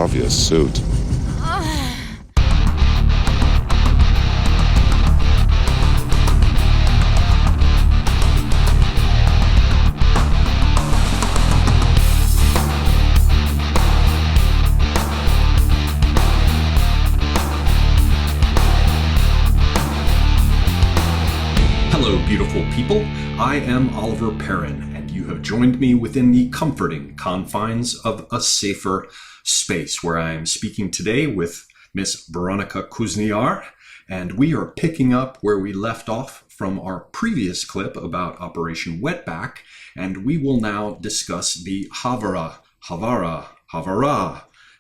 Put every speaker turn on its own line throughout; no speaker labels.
off your suit.
Hello, beautiful people. I am Oliver Perrin, and you have joined me within the comforting confines of a safer space, where I am speaking today with Miss Veronica Kuzniar, and we are picking up where we left off from our previous clip about Operation Wetback, and we will now discuss the Haavara,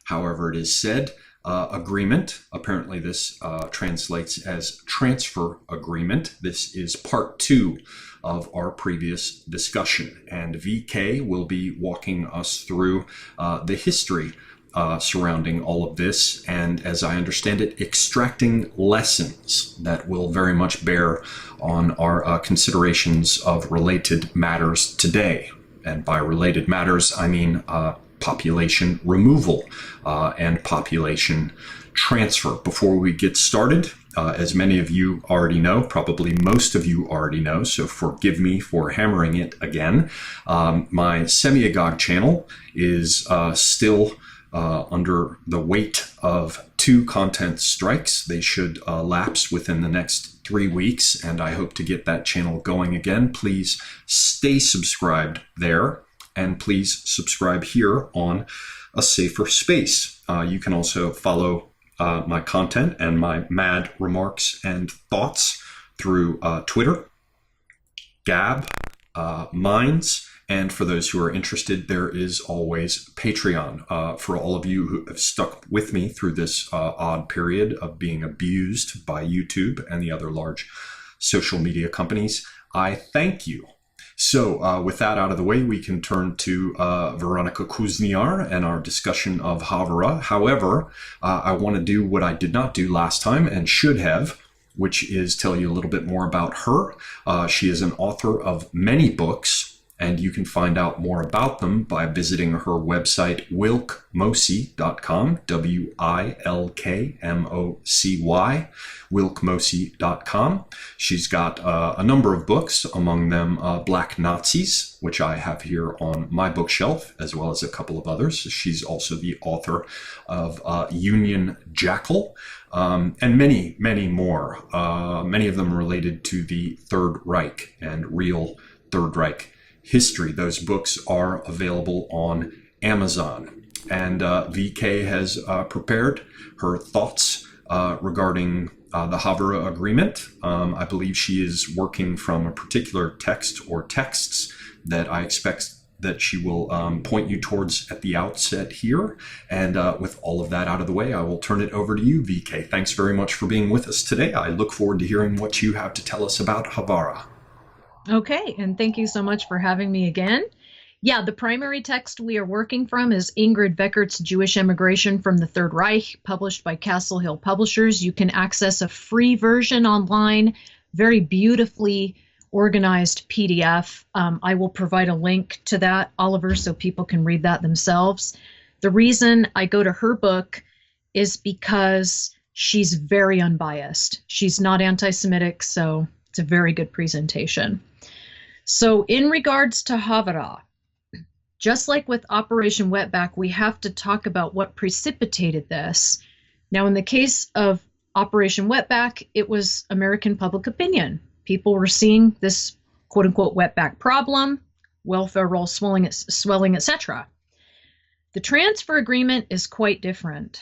however it is said, agreement. Apparently this translates as transfer agreement. This is part 2 of our previous discussion, and VK will be walking us through the history surrounding all of this, and as I understand it, extracting lessons that will very much bear on our considerations of related matters today. And by related matters, I mean population removal and population transfer. Before we get started, as many of you already know, probably most of you already know, so forgive me for hammering it again, my Semi-Agog channel is still under the weight of 2 content strikes. They should lapse within the next 3 weeks, and I hope to get that channel going again. Please stay subscribed there, and please subscribe here on A Safer Space. You can also follow my content and my mad remarks and thoughts through Twitter, Gab, Minds, and for those who are interested, there is always Patreon. For all of you who have stuck with me through this odd period of being abused by YouTube and the other large social media companies, I thank you. So with that out of the way, we can turn to Veronica Kuzniar and our discussion of Haavara. However, I want to do what I did not do last time and should have, which is tell you a little bit more about her. She is an author of many books, and you can find out more about them by visiting her website, wilkmocy.com, WILKMOCY, wilkmocy.com. She's got a number of books, among them Black Nazis, which I have here on my bookshelf, as well as a couple of others. She's also the author of Union Jackal, and many, many more, many of them related to the Third Reich and real Third Reich history. Those books are available on Amazon. And VK has prepared her thoughts regarding the Haavara Agreement. I believe she is working from a particular text or texts that I expect that she will point you towards at the outset here. And with all of that out of the way, I will turn it over to you, VK. Thanks very much for being with us today. I look forward to hearing what you have to tell us about Haavara.
Okay, and thank you so much for having me again. Yeah, the primary text we are working from is Ingrid Beckert's Jewish Immigration from the Third Reich, published by Castle Hill Publishers. You can access a free version online, very beautifully organized PDF. I will provide a link to that, Oliver, so people can read that themselves. The reason I go to her book is because she's very unbiased. She's not anti-Semitic, so it's a very good presentation. So in regards to Haavara, just like with Operation Wetback, we have to talk about what precipitated this. Now, in the case of Operation Wetback, it was American public opinion. People were seeing this quote-unquote wetback problem, welfare roll swelling, etc. The transfer agreement is quite different.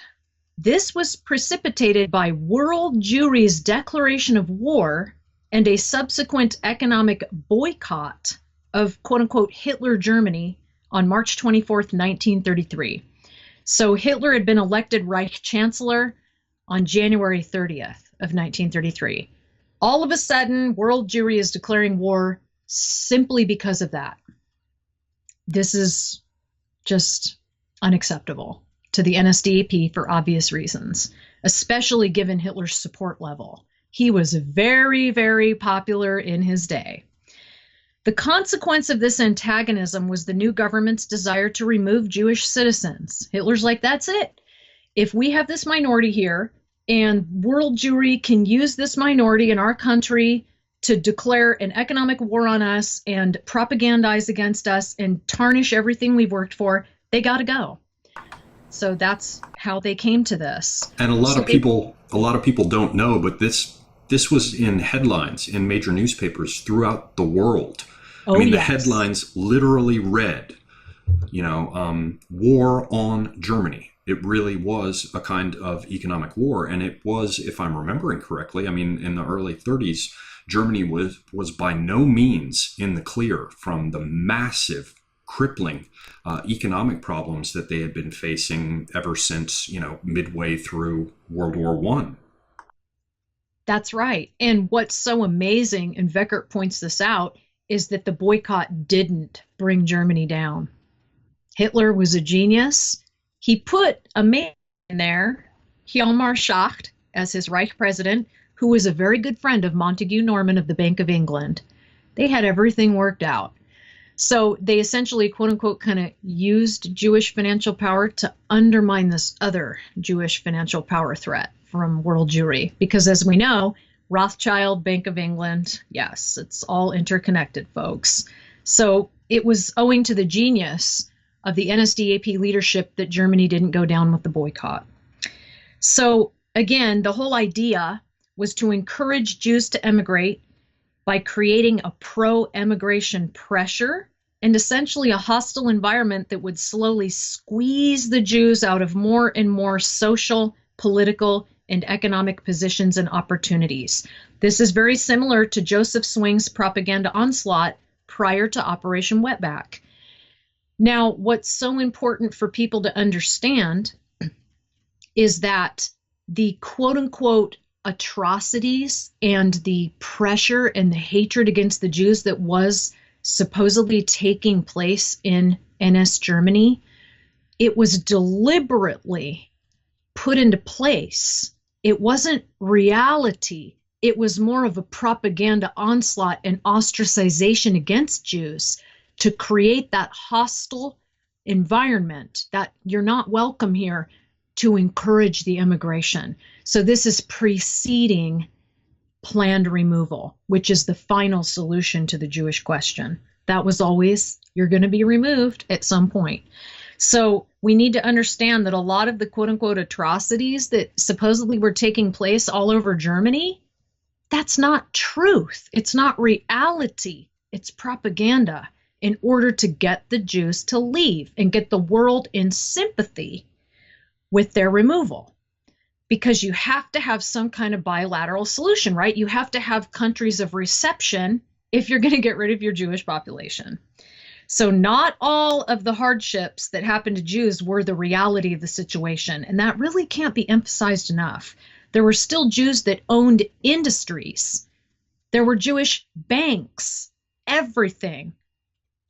This was precipitated by world Jewry's declaration of war and a subsequent economic boycott of quote-unquote Hitler Germany on March 24th, 1933. So Hitler had been elected Reich Chancellor on January 30th of 1933. All of a sudden, world Jewry is declaring war simply because of that. This is just unacceptable to the NSDAP for obvious reasons, especially given Hitler's support level. He was very, very popular in his day. The consequence of this antagonism was the new government's desire to remove Jewish citizens. Hitler's like, that's it. if we have this minority here and world Jewry can use this minority in our country to declare an economic war on us and propagandize against us and tarnish everything we've worked for, they got to go. So that's how they came to this.
And a lot of people don't know, but this was in headlines in major newspapers throughout the world.
Oh,
I mean,
yes.
the headlines literally read, war on Germany. It really was a kind of economic war. And it was, if I'm remembering correctly, I mean, in the early 30s, Germany was by no means in the clear from the massive, crippling economic problems that they had been facing ever since, midway through World War I.
That's right. And what's so amazing, and Veckert points this out, is that the boycott didn't bring Germany down. Hitler was a genius. He put a man in there, Hjalmar Schacht, as his Reich president, who was a very good friend of Montague Norman of the Bank of England. They had everything worked out. So they essentially, quote unquote, kind of used Jewish financial power to undermine this other Jewish financial power threat from world Jewry. Because as we know, Rothschild, Bank of England, yes, it's all interconnected, folks. So it was owing to the genius of the NSDAP leadership that Germany didn't go down with the boycott. So again, the whole idea was to encourage Jews to emigrate by creating a pro-emigration pressure and essentially a hostile environment that would slowly squeeze the Jews out of more and more social, political, and economic positions and opportunities. This is very similar to Joseph Swing's propaganda onslaught prior to Operation Wetback. Now, what's so important for people to understand is that the quote-unquote atrocities and the pressure and the hatred against the Jews that was supposedly taking place in NS Germany, it was deliberately put into place. It wasn't reality. It was more of a propaganda onslaught and ostracization against Jews to create that hostile environment that you're not welcome here, to encourage the immigration. So this is preceding planned removal, which is the final solution to the Jewish question. That was always, you're going to be removed at some point. So we need to understand that a lot of the quote unquote atrocities that supposedly were taking place all over Germany, that's not truth. It's not reality. It's propaganda in order to get the Jews to leave and get the world in sympathy with their removal. Because you have to have some kind of bilateral solution, right? You have to have countries of reception if you're going to get rid of your Jewish population. So not all of the hardships that happened to Jews were the reality of the situation. And that really can't be emphasized enough. There were still Jews that owned industries. There were Jewish banks, everything.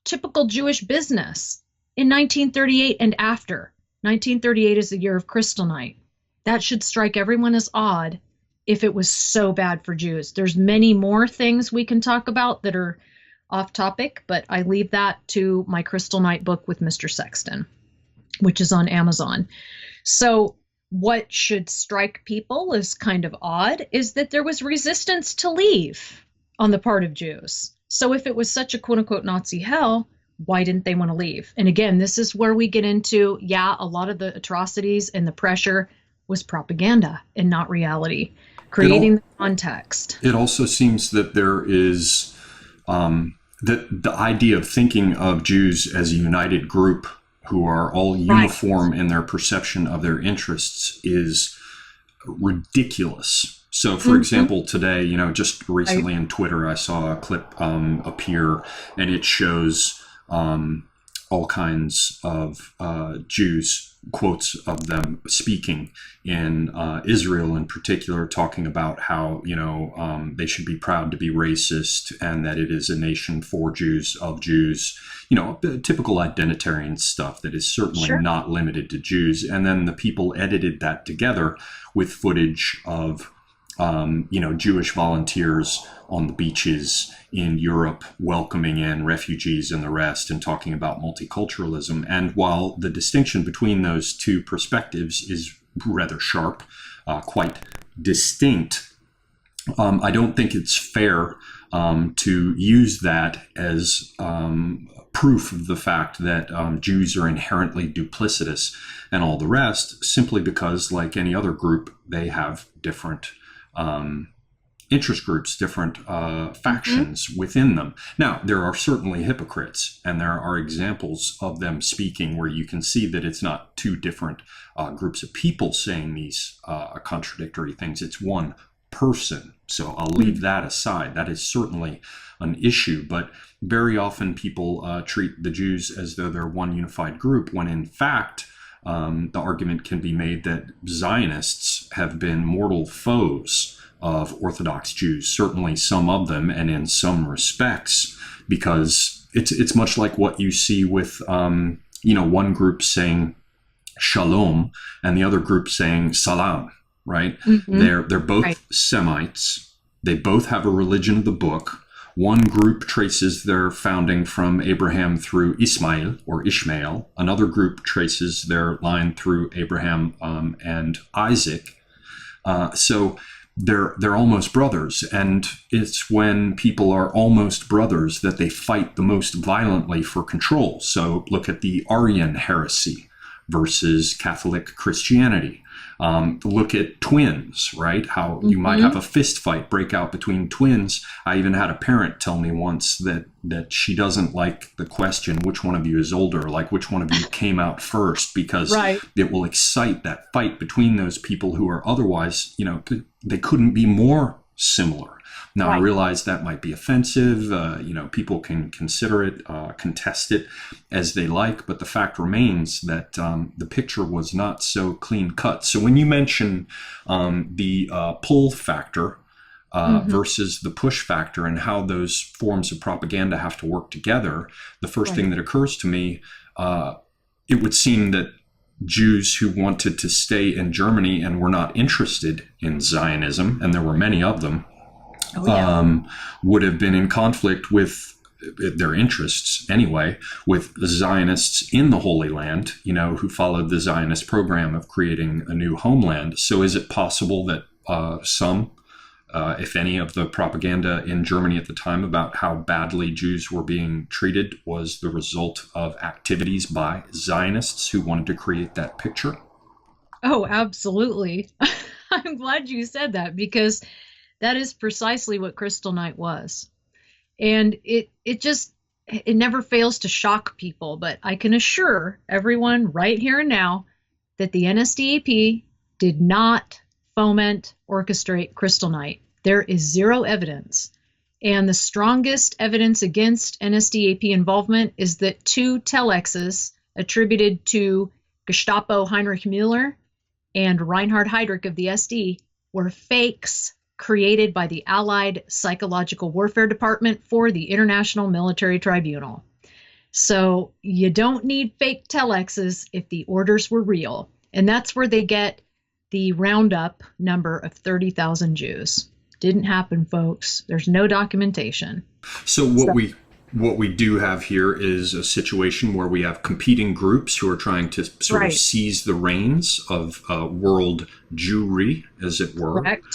Typical Jewish business in 1938 and after. 1938 is the year of Kristallnacht. That should strike everyone as odd if it was so bad for Jews. There's many more things we can talk about that are off topic, but I leave that to my Kristallnacht book with Mr. Sexton, which is on Amazon. So what should strike people as kind of odd is that there was resistance to leave on the part of Jews. So if it was such a quote unquote Nazi hell, why didn't they want to leave? And again, this is where we get into, a lot of the atrocities and the pressure was propaganda and not reality, creating the context.
It also seems that there is the idea of thinking of Jews as a united group who are all uniform in their perception of their interests is ridiculous. So, for example, today, just recently on Twitter, I saw a clip appear, and it shows all kinds of Jews, quotes of them speaking in Israel in particular, talking about how, they should be proud to be racist and that it is a nation for Jews, of Jews, typical identitarian stuff that is certainly not limited to Jews. And then the people edited that together with footage of Jewish volunteers on the beaches in Europe welcoming in refugees and the rest and talking about multiculturalism. And while the distinction between those two perspectives is rather sharp, quite distinct. I don't think it's fair to use that as proof of the fact that Jews are inherently duplicitous and all the rest, simply because, like any other group, they have different interest groups, different factions within them. Now, there are certainly hypocrites, and there are examples of them speaking where you can see that it's not two different groups of people saying these contradictory things. It's one person. So I'll leave that aside. That is certainly an issue, but very often people treat the Jews as though they're one unified group, when in fact, the argument can be made that Zionists have been mortal foes of Orthodox Jews, certainly some of them, and in some respects, because it's much like what you see with one group saying shalom and the other group saying salam. Right? They're both Semites. They both have a religion of the book. One group traces their founding from Abraham through Ismail or Ishmael. Another group traces their line through Abraham and Isaac. So they're almost brothers, and it's when people are almost brothers that they fight the most violently for control. So look at the Arian heresy versus Catholic Christianity. Look at twins, right? How you might have a fist fight break out between twins. I even had a parent tell me once that she doesn't like the question, which one of you is older, like which one of you came out first, because it will excite that fight between those people who are otherwise, they couldn't be more similar. Now, I realize that might be offensive. People can consider it, contest it as they like, but the fact remains that the picture was not so clean cut. So when you mention the pull factor versus the push factor and how those forms of propaganda have to work together, the first thing that occurs to me, it would seem that Jews who wanted to stay in Germany and were not interested in Zionism, and there were many of them, would have been in conflict with their interests anyway, with the Zionists in the Holy Land, who followed the Zionist program of creating a new homeland. So is it possible that some, if any, of the propaganda in Germany at the time about how badly Jews were being treated was the result of activities by Zionists who wanted to create that picture?
Oh, absolutely. I'm glad you said that, because that is precisely what Crystal Night was. And it never fails to shock people, but I can assure everyone right here and now that the NSDAP did not foment, orchestrate Crystal Night. There is zero evidence. And the strongest evidence against NSDAP involvement is that 2 telexes attributed to Gestapo Heinrich Müller and Reinhard Heydrich of the SD were fakes created by the Allied Psychological Warfare Department for the International Military Tribunal. So you don't need fake telexes if the orders were real. And that's where they get the roundup number of 30,000 Jews. Didn't happen, folks. There's no documentation.
So what we do have here is a situation where we have competing groups who are trying to sort of seize the reins of world Jewry, as it were.
Correct.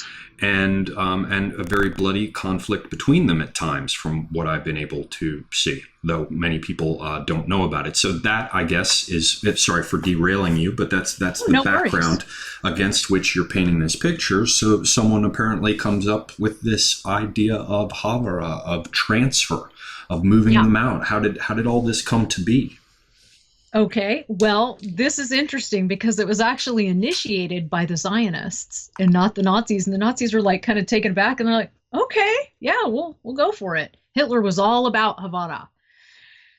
And a very bloody conflict between them at times, from what I've been able to see, though many people don't know about it. So that, I guess, is, sorry for derailing you, but that's the background against which you're painting this picture. So someone apparently comes up with this idea of Haavara, of transfer, of moving them out. How did all this come to be?
Okay, well, this is interesting because it was actually initiated by the Zionists and not the Nazis. And the Nazis were like kind of taken aback, and they're like, okay, yeah, we'll go for it. Hitler was all about Haavara.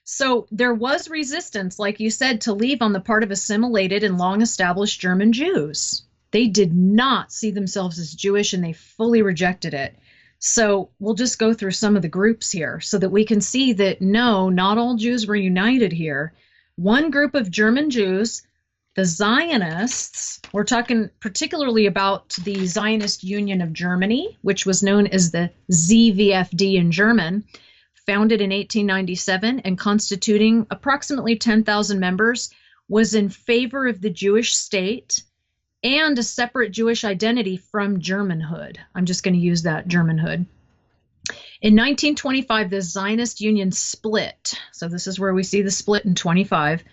So there was resistance, like you said, to leave on the part of assimilated and long-established German Jews. They did not see themselves as Jewish, and they fully rejected it. So we'll just go through some of the groups here so that we can see that, no, not all Jews were united here. One group of German Jews, the Zionists, we're talking particularly about the Zionist Union of Germany, which was known as the ZVFD in German, founded in 1897 and constituting approximately 10,000 members, was in favor of the Jewish state and a separate Jewish identity from Germanhood. I'm just going to use that, Germanhood. In 1925, the Zionist Union split. So this is where we see the split in 25,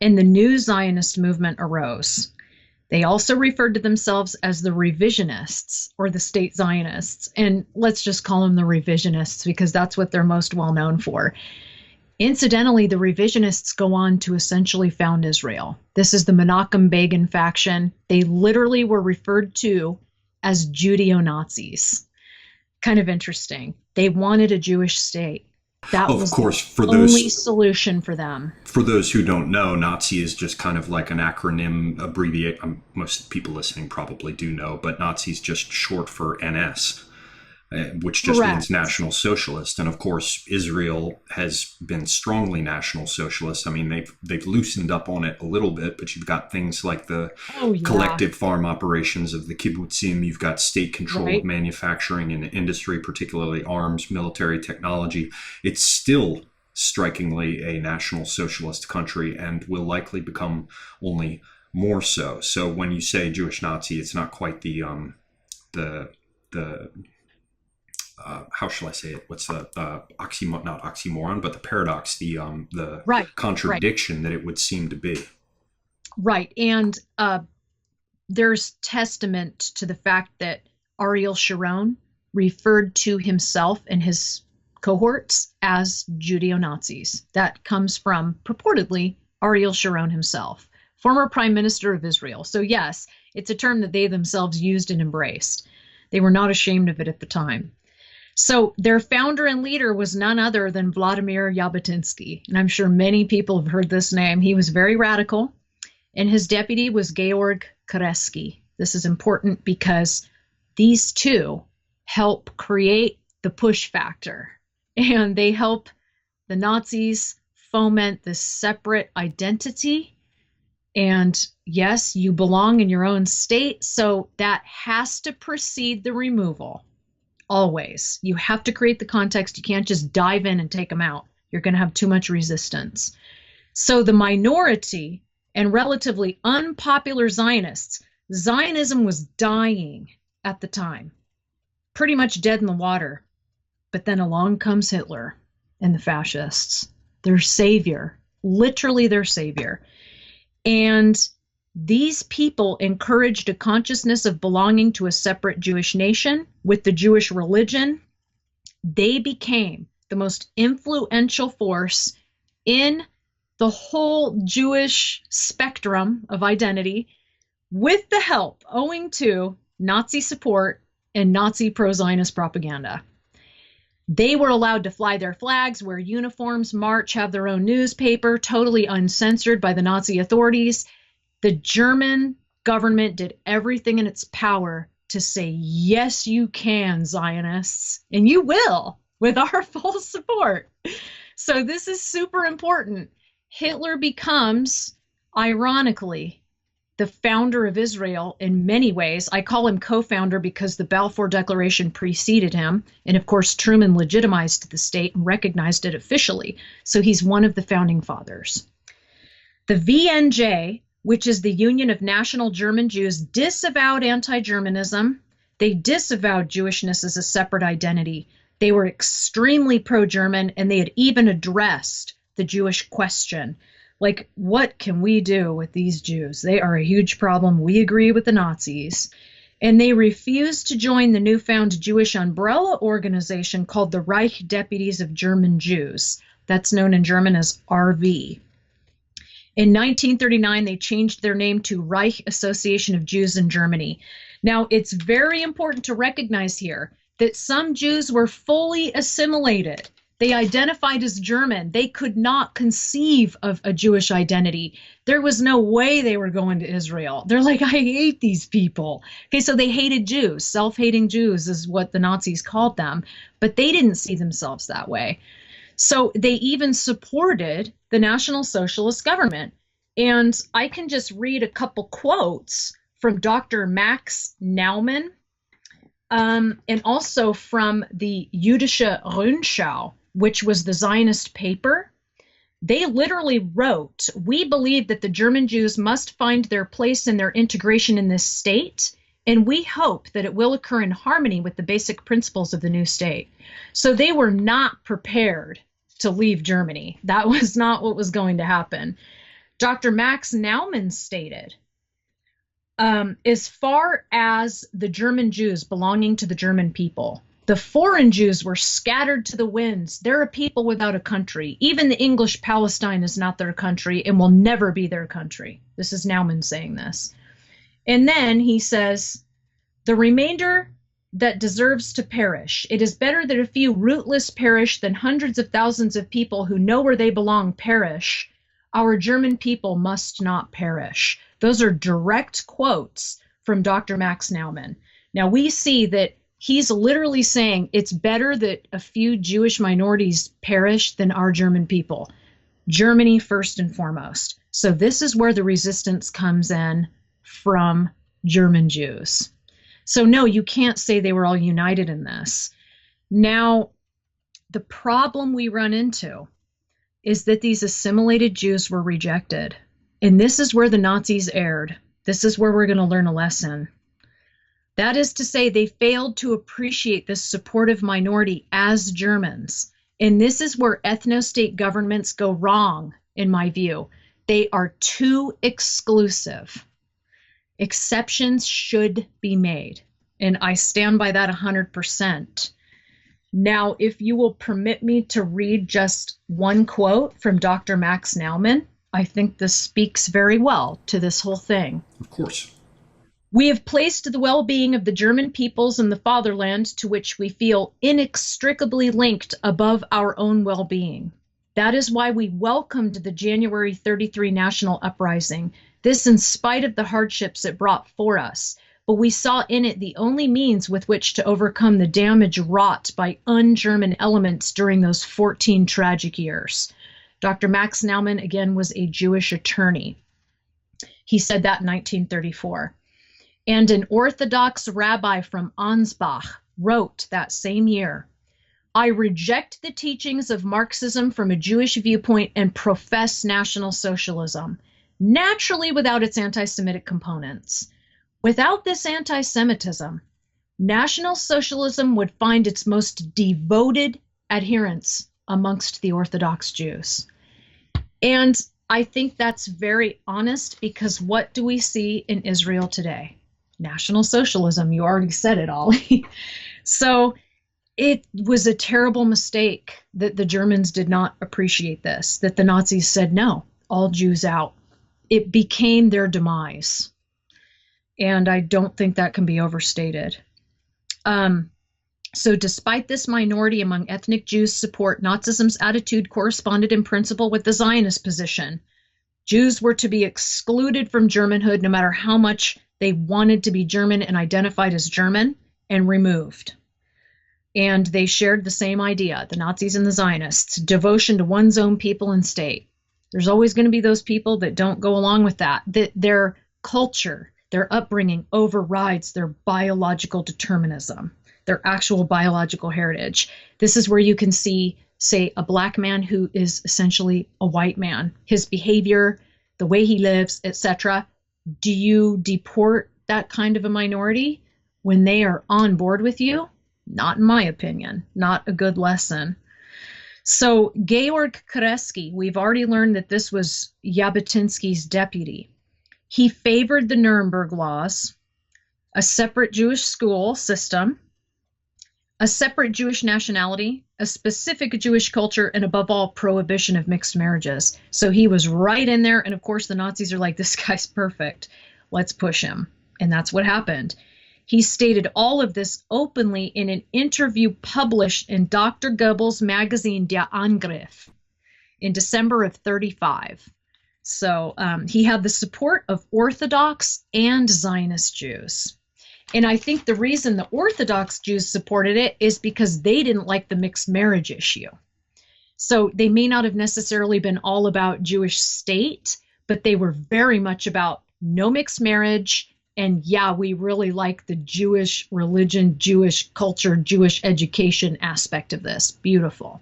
and the new Zionist movement arose. They also referred to themselves as the revisionists or the state Zionists. And let's just call them the revisionists because that's what they're most well known for. Incidentally, the revisionists go on to essentially found Israel. This is the Menachem Begin faction. They literally were referred to as Judeo-Nazis. Kind of interesting. They wanted a Jewish state. That was the only solution for them.
For those who don't know, Nazi is just kind of like an acronym abbreviate. Most people listening probably do know, but Nazi is just short for NS, which just means National Socialist. And of course, Israel has been strongly National Socialist. I mean, they've loosened up on it a little bit, but you've got things like the collective farm operations of the kibbutzim. You've got state control of manufacturing and industry, particularly arms, military technology. It's still strikingly a National Socialist country and will likely become only more so. So when you say Jewish Nazi, it's not quite the how shall I say it? What's the oxymoron? Not oxymoron, but the paradox, the contradiction that it would seem to be.
Right, and there's testament to the fact that Ariel Sharon referred to himself and his cohorts as Judeo-Nazis. That comes from purportedly Ariel Sharon himself, former Prime Minister of Israel. So yes, it's a term that they themselves used and embraced. They were not ashamed of it at the time. So their founder and leader was none other than Vladimir Jabotinsky. And I'm sure many people have heard this name. He was very radical. And his deputy was Georg Kareski. This is important because these two help create the push factor. And they help the Nazis foment this separate identity. And yes, you belong in your own state. So that has to precede the removal. Always. You have to create the context. You can't just dive in and take them out. You're going to have too much resistance. So the minority and relatively unpopular Zionists, Zionism was dying at the time, pretty much dead in the water. But then along comes Hitler and the fascists, their savior, literally their savior. And these people encouraged a consciousness of belonging to a separate Jewish nation with the Jewish religion. They became the most influential force in the whole Jewish spectrum of identity with the help owing to Nazi support and Nazi pro-Zionist propaganda. They were allowed to fly their flags, wear uniforms, march, have their own newspaper, totally uncensored by the Nazi authorities. The German government did everything in its power to say, yes, you can, Zionists, and you will with our full support. So this is super important. Hitler becomes, ironically, the founder of Israel in many ways. I call him co-founder because the Balfour Declaration preceded him. And of course, Truman legitimized the state and recognized it officially. So he's one of the founding fathers. The VNJ, which is the Union of National German Jews, disavowed anti-Germanism. They disavowed Jewishness as a separate identity. They were extremely pro-German, and they had even addressed the Jewish question. Like, what can we do with these Jews? They are a huge problem. We agree with the Nazis. And they refused to join the newfound Jewish umbrella organization called the Reich Deputies of German Jews. That's known in German as RV. In 1939, they changed their name to Reich Association of Jews in Germany. Now, it's very important to recognize here that some Jews were fully assimilated. They identified as German. They could not conceive of a Jewish identity. There was no way they were going to Israel. They're like, I hate these people. Okay, so they hated Jews. Self-hating Jews is what the Nazis called them, but they didn't see themselves that way. So they even supported the National Socialist government. And I can just read a couple quotes from Dr. Max Naumann and also from the Jüdische Rundschau, which was the Zionist paper They literally wrote, "We believe that the German Jews must find their place in their integration in this state, and we hope that it will occur in harmony with the basic principles of the new state." So they were not prepared to leave Germany. That was not what was going to happen. Dr. Max Naumann stated, as far as the German Jews belonging to the German people, the foreign Jews were scattered to the winds. They're a people without a country. Even the English Palestine is not their country and will never be their country. This is Naumann saying this. And then he says, the remainder that deserves to perish. It is better that a few rootless perish than hundreds of thousands of people who know where they belong perish. Our German people must not perish. Those are direct quotes from Dr. Max Naumann. Now we see that he's literally saying it's better that a few Jewish minorities perish than our German people. Germany first and foremost. So this is where the resistance comes in from German Jews. So no, you can't say they were all united in this. Now, the problem we run into is that these assimilated Jews were rejected. And this is where the Nazis erred. This is where we're going to learn a lesson. That is to say, they failed to appreciate this supportive minority as Germans. And this is where ethno-state governments go wrong, in my view. They are too exclusive. Exceptions should be made. And I stand by that 100%. Now, if you will permit me to read just one quote from Dr. Max Naumann, I think this speaks very well to this whole thing.
Of course.
We have placed the well-being of the German peoples in the fatherland to which we feel inextricably linked above our own well-being. That is why we welcomed the January 33 national uprising, this in spite of the hardships it brought for us, but we saw in it the only means with which to overcome the damage wrought by un-German elements during those 14 tragic years. Dr. Max Naumann, again, was a Jewish attorney. He said that in 1934. And an Orthodox rabbi from Ansbach wrote that same year, I reject the teachings of Marxism from a Jewish viewpoint and profess National Socialism, naturally without its anti-Semitic components. Without this anti-Semitism, National Socialism would find its most devoted adherents amongst the Orthodox Jews. And I think that's very honest, because what do we see in Israel today? National Socialism. You already said it, Ollie. So it was a terrible mistake that the Germans did not appreciate this, that the Nazis said, no, all Jews out. It became their demise. And I don't think that can be overstated. So despite this minority among ethnic Jews' support, Nazism's attitude corresponded in principle with the Zionist position. Jews were to be excluded from Germanhood no matter how much they wanted to be German and identified as German, and removed. And they shared the same idea, the Nazis and the Zionists, devotion to one's own people and state. There's always going to be those people that don't go along with that their culture, their upbringing overrides their biological determinism, their actual biological heritage. This is where you can see, say, a black man who is essentially a white man, his behavior, the way he lives, etc. Do you deport that kind of a minority when they are on board with you? Not in my opinion, not a good lesson. So Georg Kreski, we've already learned that this was Jabotinsky's deputy. He favored the Nuremberg laws, a separate Jewish school system, a separate Jewish nationality, a specific Jewish culture, and above all, prohibition of mixed marriages. So he was right in there. And of course, the Nazis are like, this guy's perfect. Let's push him. And that's what happened. He stated all of this openly in an interview published in Dr. Goebbels' magazine Der Angriff in December of 1935. So he had the support of Orthodox and Zionist Jews. And I think the reason the Orthodox Jews supported it is because they didn't like the mixed marriage issue. So they may not have necessarily been all about Jewish state, but they were very much about no mixed marriage. And yeah, we really like the Jewish religion, Jewish culture, Jewish education aspect of this. Beautiful.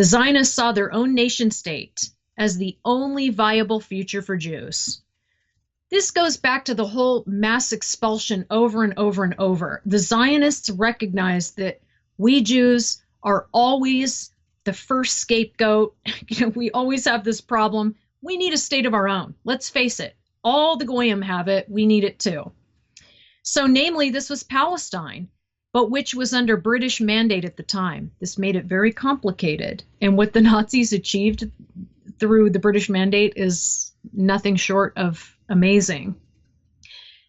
The Zionists saw their own nation state as the only viable future for Jews. This goes back to the whole mass expulsion over and over and over. The Zionists recognized that we Jews are always the first scapegoat. We always have this problem. We need a state of our own. Let's face it. All the Goyim have it. We need it too. So namely, this was Palestine, but which was under British mandate at the time. This made it very complicated. And what the Nazis achieved through the British mandate is nothing short of amazing.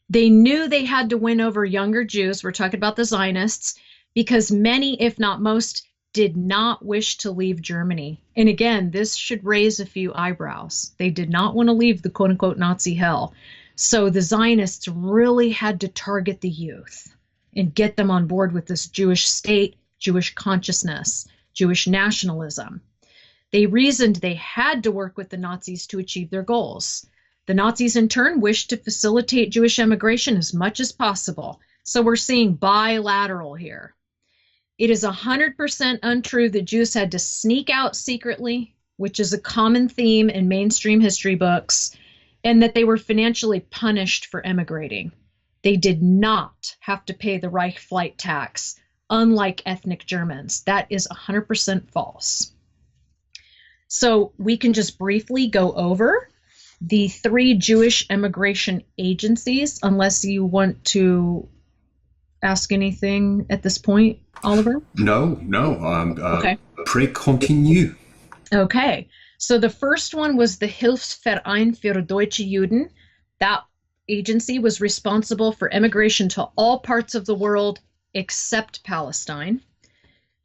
They knew they had to win over younger Jews. We're talking about the Zionists, because many, if not most, did not wish to leave Germany. And again, this should raise a few eyebrows. They did not want to leave the quote-unquote Nazi hell. So the Zionists really had to target the youth and get them on board with this Jewish state, Jewish consciousness, Jewish nationalism. They reasoned they had to work with the Nazis to achieve their goals. The Nazis, in turn, wished to facilitate Jewish emigration as much as possible. So we're seeing bilateral here. It is 100% untrue that Jews had to sneak out secretly, which is a common theme in mainstream history books, and that they were financially punished for emigrating. They did not have to pay the Reich flight tax, unlike ethnic Germans. That is 100% false. So we can just briefly go over the 3 Jewish emigration agencies, unless you want to ask anything at this point, Oliver?
No.
Okay.
Après continue.
Okay. So the first one was the Hilfsverein für Deutsche Juden. That agency was responsible for emigration to all parts of the world except Palestine.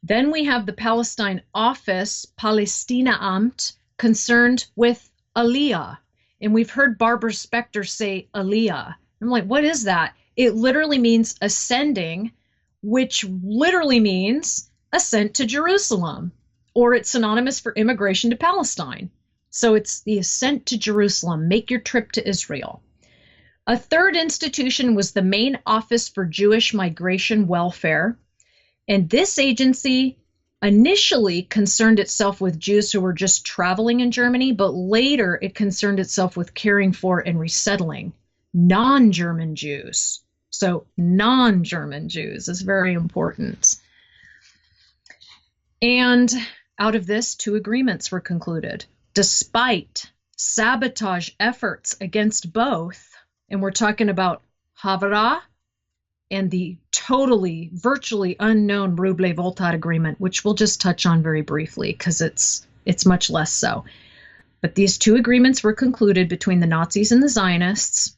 Then we have the Palestine Office, Palästinaamt, concerned with Aliyah. And we've heard Barbara Spector say Aliyah. I'm like, what is that? It literally means ascending, which literally means ascent to Jerusalem, or it's synonymous for immigration to Palestine. So it's the ascent to Jerusalem. Make your trip to Israel. A third institution was the Main Office for Jewish Migration Welfare. And this agency initially concerned itself with Jews who were just traveling in Germany, but later it concerned itself with caring for and resettling non-German Jews. So non-German Jews is very important. And out of this, 2 agreements were concluded. Despite sabotage efforts against both, and we're talking about Haavara and the totally, virtually unknown Ruble-Voltat agreement, which we'll just touch on very briefly because it's much less so. But these 2 agreements were concluded between the Nazis and the Zionists,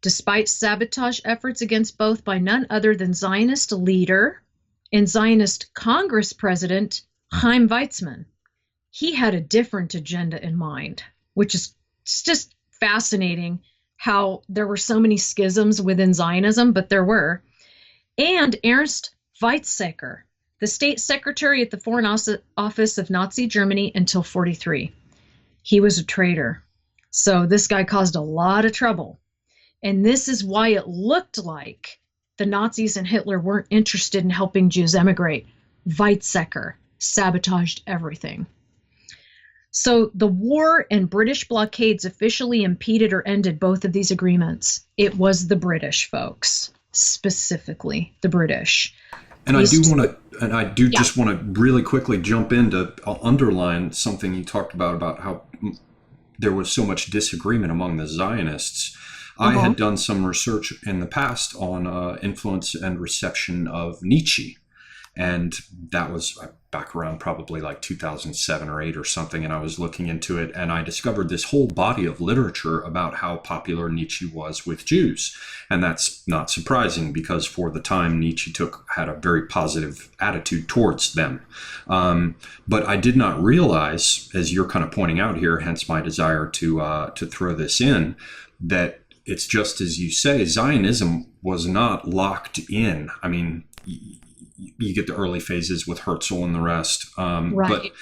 despite sabotage efforts against both by none other than Zionist leader and Zionist Congress President Chaim Weizmann. He had a different agenda in mind, which is just fascinating how there were so many schisms within Zionism, but there were. And Ernst Weizsäcker, the state secretary at the Foreign Office of Nazi Germany until 1943. He was a traitor. So this guy caused a lot of trouble. And this is why it looked like the Nazis and Hitler weren't interested in helping Jews emigrate. Weizsäcker sabotaged everything. So the war and British blockades officially impeded or ended both of these agreements. It was the British, folks, specifically the British.
And I do just want to really quickly jump in to underline something you talked about how there was so much disagreement among the Zionists. I had done some research in the past on influence and reception of Nietzsche. And that was back around probably like 2007 or 8 or something. And I was looking into it and I discovered this whole body of literature about how popular Nietzsche was with Jews. And that's not surprising because for the time Nietzsche had a very positive attitude towards them. But I did not realize, as you're kind of pointing out here, hence my desire to throw this in, that it's just as you say, Zionism was not locked in. I mean, you get the early phases with Herzl and the rest.
Right.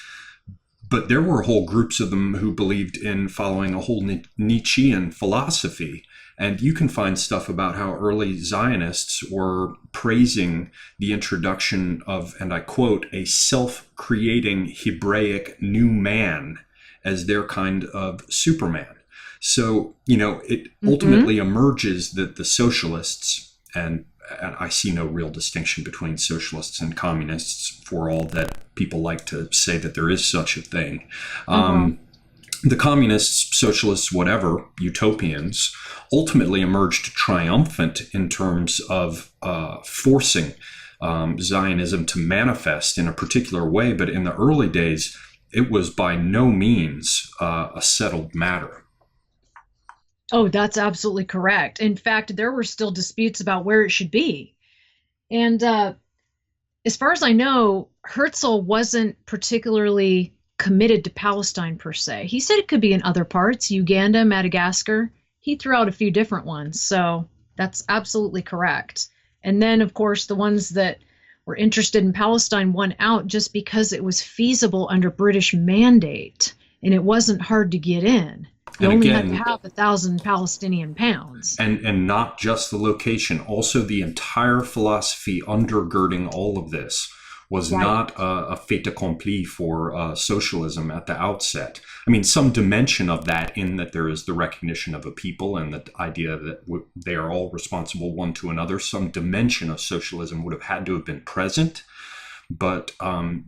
But there were whole groups of them who believed in following a whole Nietzschean philosophy. And you can find stuff about how early Zionists were praising the introduction of, and I quote, a self-creating Hebraic new man as their kind of Superman. So, it ultimately emerges that the socialists, and I see no real distinction between socialists and communists, for all that people like to say that there is such a thing. The communists, socialists, whatever, utopians, ultimately emerged triumphant in terms of forcing Zionism to manifest in a particular way. But in the early days, it was by no means a settled matter.
Oh, that's absolutely correct. In fact, there were still disputes about where it should be. And as far as I know, Herzl wasn't particularly committed to Palestine per se. He said it could be in other parts, Uganda, Madagascar. He threw out a few different ones. So that's absolutely correct. And then, of course, the ones that were interested in Palestine won out just because it was feasible under British mandate and it wasn't hard to get in. You only had to have 1,000 Palestinian pounds.
And not just the location, also the entire philosophy undergirding all of this was not a fait accompli for socialism at the outset. I mean, some dimension of that in that there is the recognition of a people and the idea that they are all responsible one to another. Some dimension of socialism would have had to have been present. But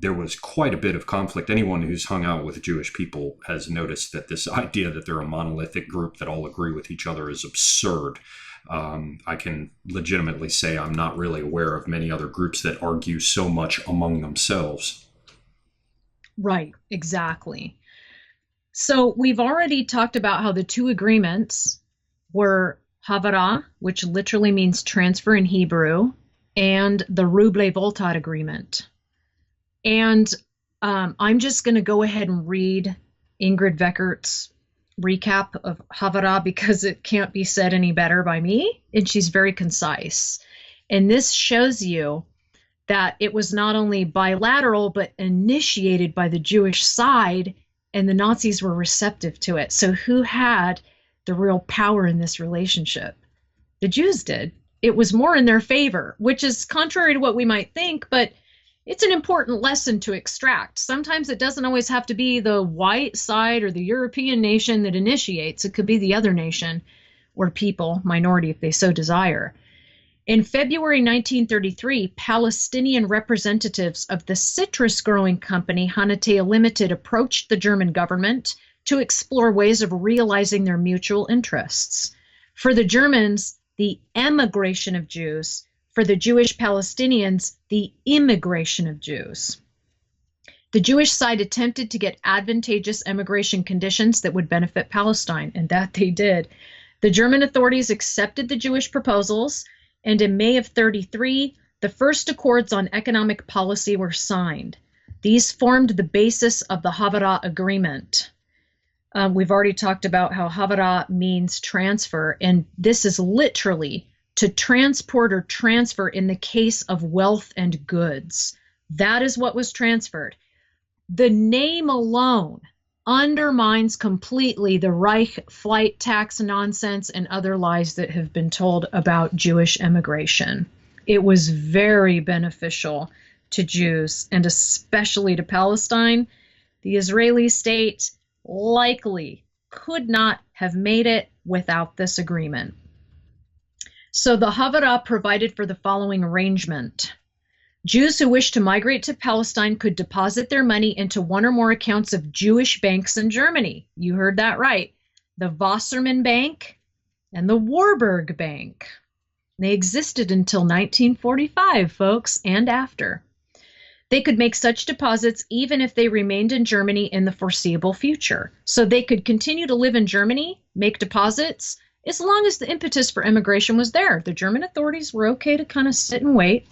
there was quite a bit of conflict. Anyone who's hung out with Jewish people has noticed that this idea that they're a monolithic group that all agree with each other is absurd. I can legitimately say I'm not really aware of many other groups that argue so much among themselves.
Right, exactly. So we've already talked about how the two agreements were Haavara, which literally means transfer in Hebrew, and the Ruble-Voltat agreement. And I'm just going to go ahead and read Ingrid Veckert's recap of Haavara because it can't be said any better by me, and she's very concise. And this shows you that it was not only bilateral, but initiated by the Jewish side, and the Nazis were receptive to it. So who had the real power in this relationship? The Jews did. It was more in their favor, which is contrary to what we might think, but it's an important lesson to extract. Sometimes it doesn't always have to be the white side or the European nation that initiates. It could be the other nation or people, minority if they so desire. In February 1933, Palestinian representatives of the citrus growing company Hanatea Limited approached the German government to explore ways of realizing their mutual interests. For the Germans, the emigration of Jews. For the Jewish Palestinians, the immigration of Jews. The Jewish side attempted to get advantageous emigration conditions that would benefit Palestine, and that they did. The German authorities accepted the Jewish proposals, and in May of 1933, the first accords on economic policy were signed. These formed the basis of the Haavara Agreement. We've already talked about how Haavara means transfer, and this is literally to transport or transfer in the case of wealth and goods. That is what was transferred. The name alone undermines completely the Reich flight tax nonsense and other lies that have been told about Jewish emigration. It was very beneficial to Jews, and especially to Palestine. The Israeli state likely could not have made it without this agreement. So the Haavara provided for the following arrangement. Jews who wished to migrate to Palestine could deposit their money into one or more accounts of Jewish banks in Germany. You heard that right. The Wassermann Bank and the Warburg Bank. They existed until 1945, folks, and after. They could make such deposits even if they remained in Germany in the foreseeable future. So they could continue to live in Germany, make deposits, as long as the impetus for immigration was there. The German authorities were okay to kind of sit and wait,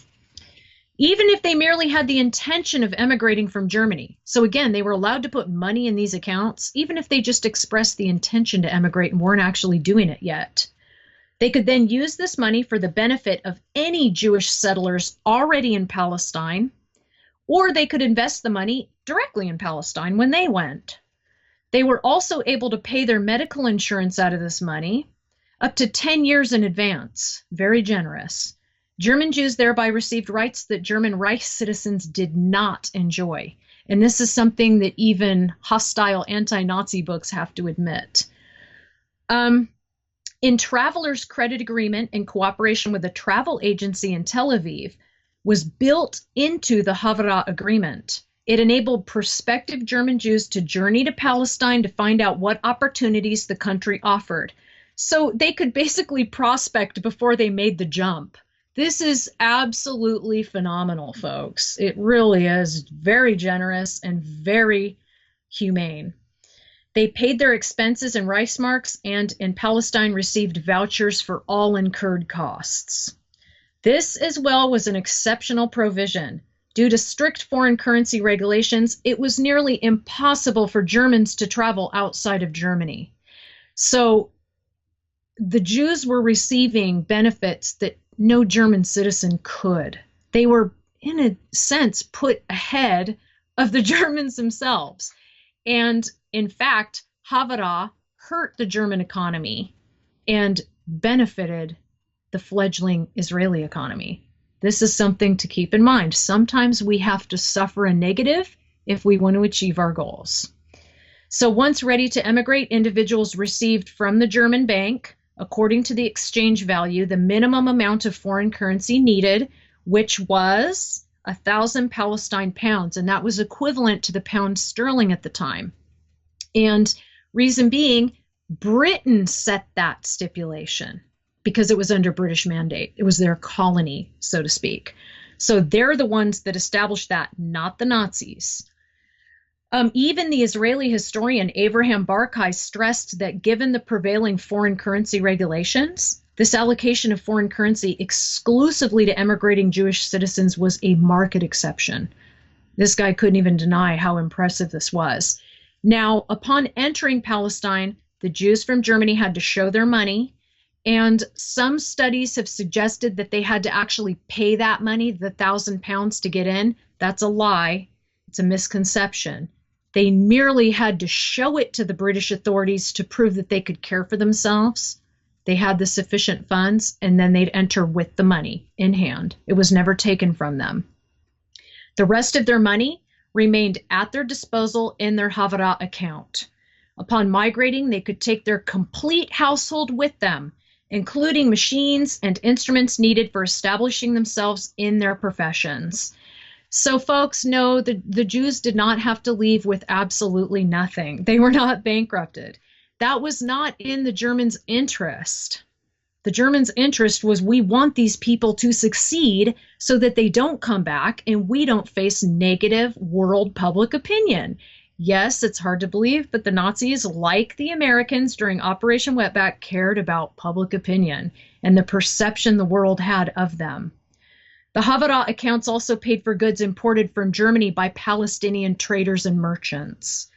even if they merely had the intention of emigrating from Germany. So again, they were allowed to put money in these accounts, even if they just expressed the intention to emigrate and weren't actually doing it yet. They could then use this money for the benefit of any Jewish settlers already in Palestine, or they could invest the money directly in Palestine when they went. They were also able to pay their medical insurance out of this money. up to 10 years in advance. Very generous. German Jews thereby received rights that German Reich citizens did not enjoy. And this is something that even hostile anti-Nazi books have to admit. In Travelers' Credit Agreement, in cooperation with a travel agency in Tel Aviv, was built into the Haavara Agreement. It enabled prospective German Jews to journey to Palestine to find out what opportunities the country offered. So they could basically prospect before they made the jump. This is absolutely phenomenal, folks. It really is very generous and very humane. They paid their expenses in Reichsmarks and in Palestine received vouchers for all incurred costs. This as well was an exceptional provision. Due to strict foreign currency regulations, it was nearly impossible for Germans to travel outside of Germany. So the Jews were receiving benefits that no German citizen could. They were, in a sense, put ahead of the Germans themselves. And in fact, Haavara hurt the German economy and benefited the fledgling Israeli economy. This is something to keep in mind. Sometimes we have to suffer a negative if we want to achieve our goals. So once ready to emigrate, individuals received from the German bank, according to the exchange value, the minimum amount of foreign currency needed, which was 1,000 Palestine pounds, and that was equivalent to the pound sterling at the time. And reason being, Britain set that stipulation because it was under British mandate. It was their colony, so to speak. So they're the ones that established that, not the Nazis. Even the Israeli historian Abraham Barkai stressed that given the prevailing foreign currency regulations, this allocation of foreign currency exclusively to emigrating Jewish citizens was a market exception. This guy couldn't even deny how impressive this was. Now, upon entering Palestine, the Jews from Germany had to show their money, and some studies have suggested that they had to actually pay that money, the 1,000 pounds, to get in. That's a lie. It's a misconception. They merely had to show it to the British authorities to prove that they could care for themselves. They had the sufficient funds, and then they'd enter with the money in hand. It was never taken from them. The rest of their money remained at their disposal in their Haavara account. Upon migrating, they could take their complete household with them, including machines and instruments needed for establishing themselves in their professions. So folks, no, the Jews did not have to leave with absolutely nothing. They were not bankrupted. That was not in the Germans' interest. The Germans' interest was, we want these people to succeed so that they don't come back and we don't face negative world public opinion. Yes, it's hard to believe, but the Nazis, like the Americans during Operation Wetback, cared about public opinion and the perception the world had of them. The Haavara accounts also paid for goods imported from Germany by Palestinian traders and merchants.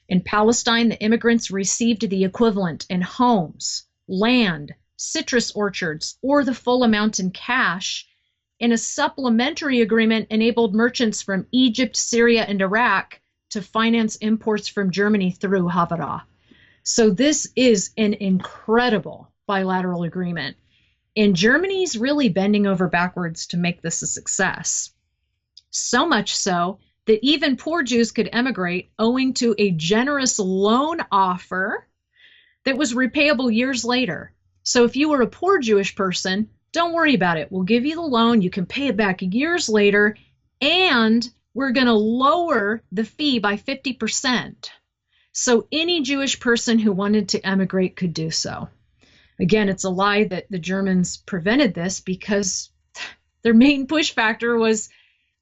In Palestine, the immigrants received the equivalent in homes, land, citrus orchards, or the full amount in cash, and a supplementary agreement enabled merchants from Egypt, Syria, and Iraq to finance imports from Germany through Haavara. So this is an incredible bilateral agreement. And Germany's really bending over backwards to make this a success. So much so that even poor Jews could emigrate owing to a generous loan offer that was repayable years later. So if you were a poor Jewish person, don't worry about it. We'll give you the loan. You can pay it back years later, and we're going to lower the fee by 50%. So any Jewish person who wanted to emigrate could do so. Again, it's a lie that the Germans prevented this because their main push factor was,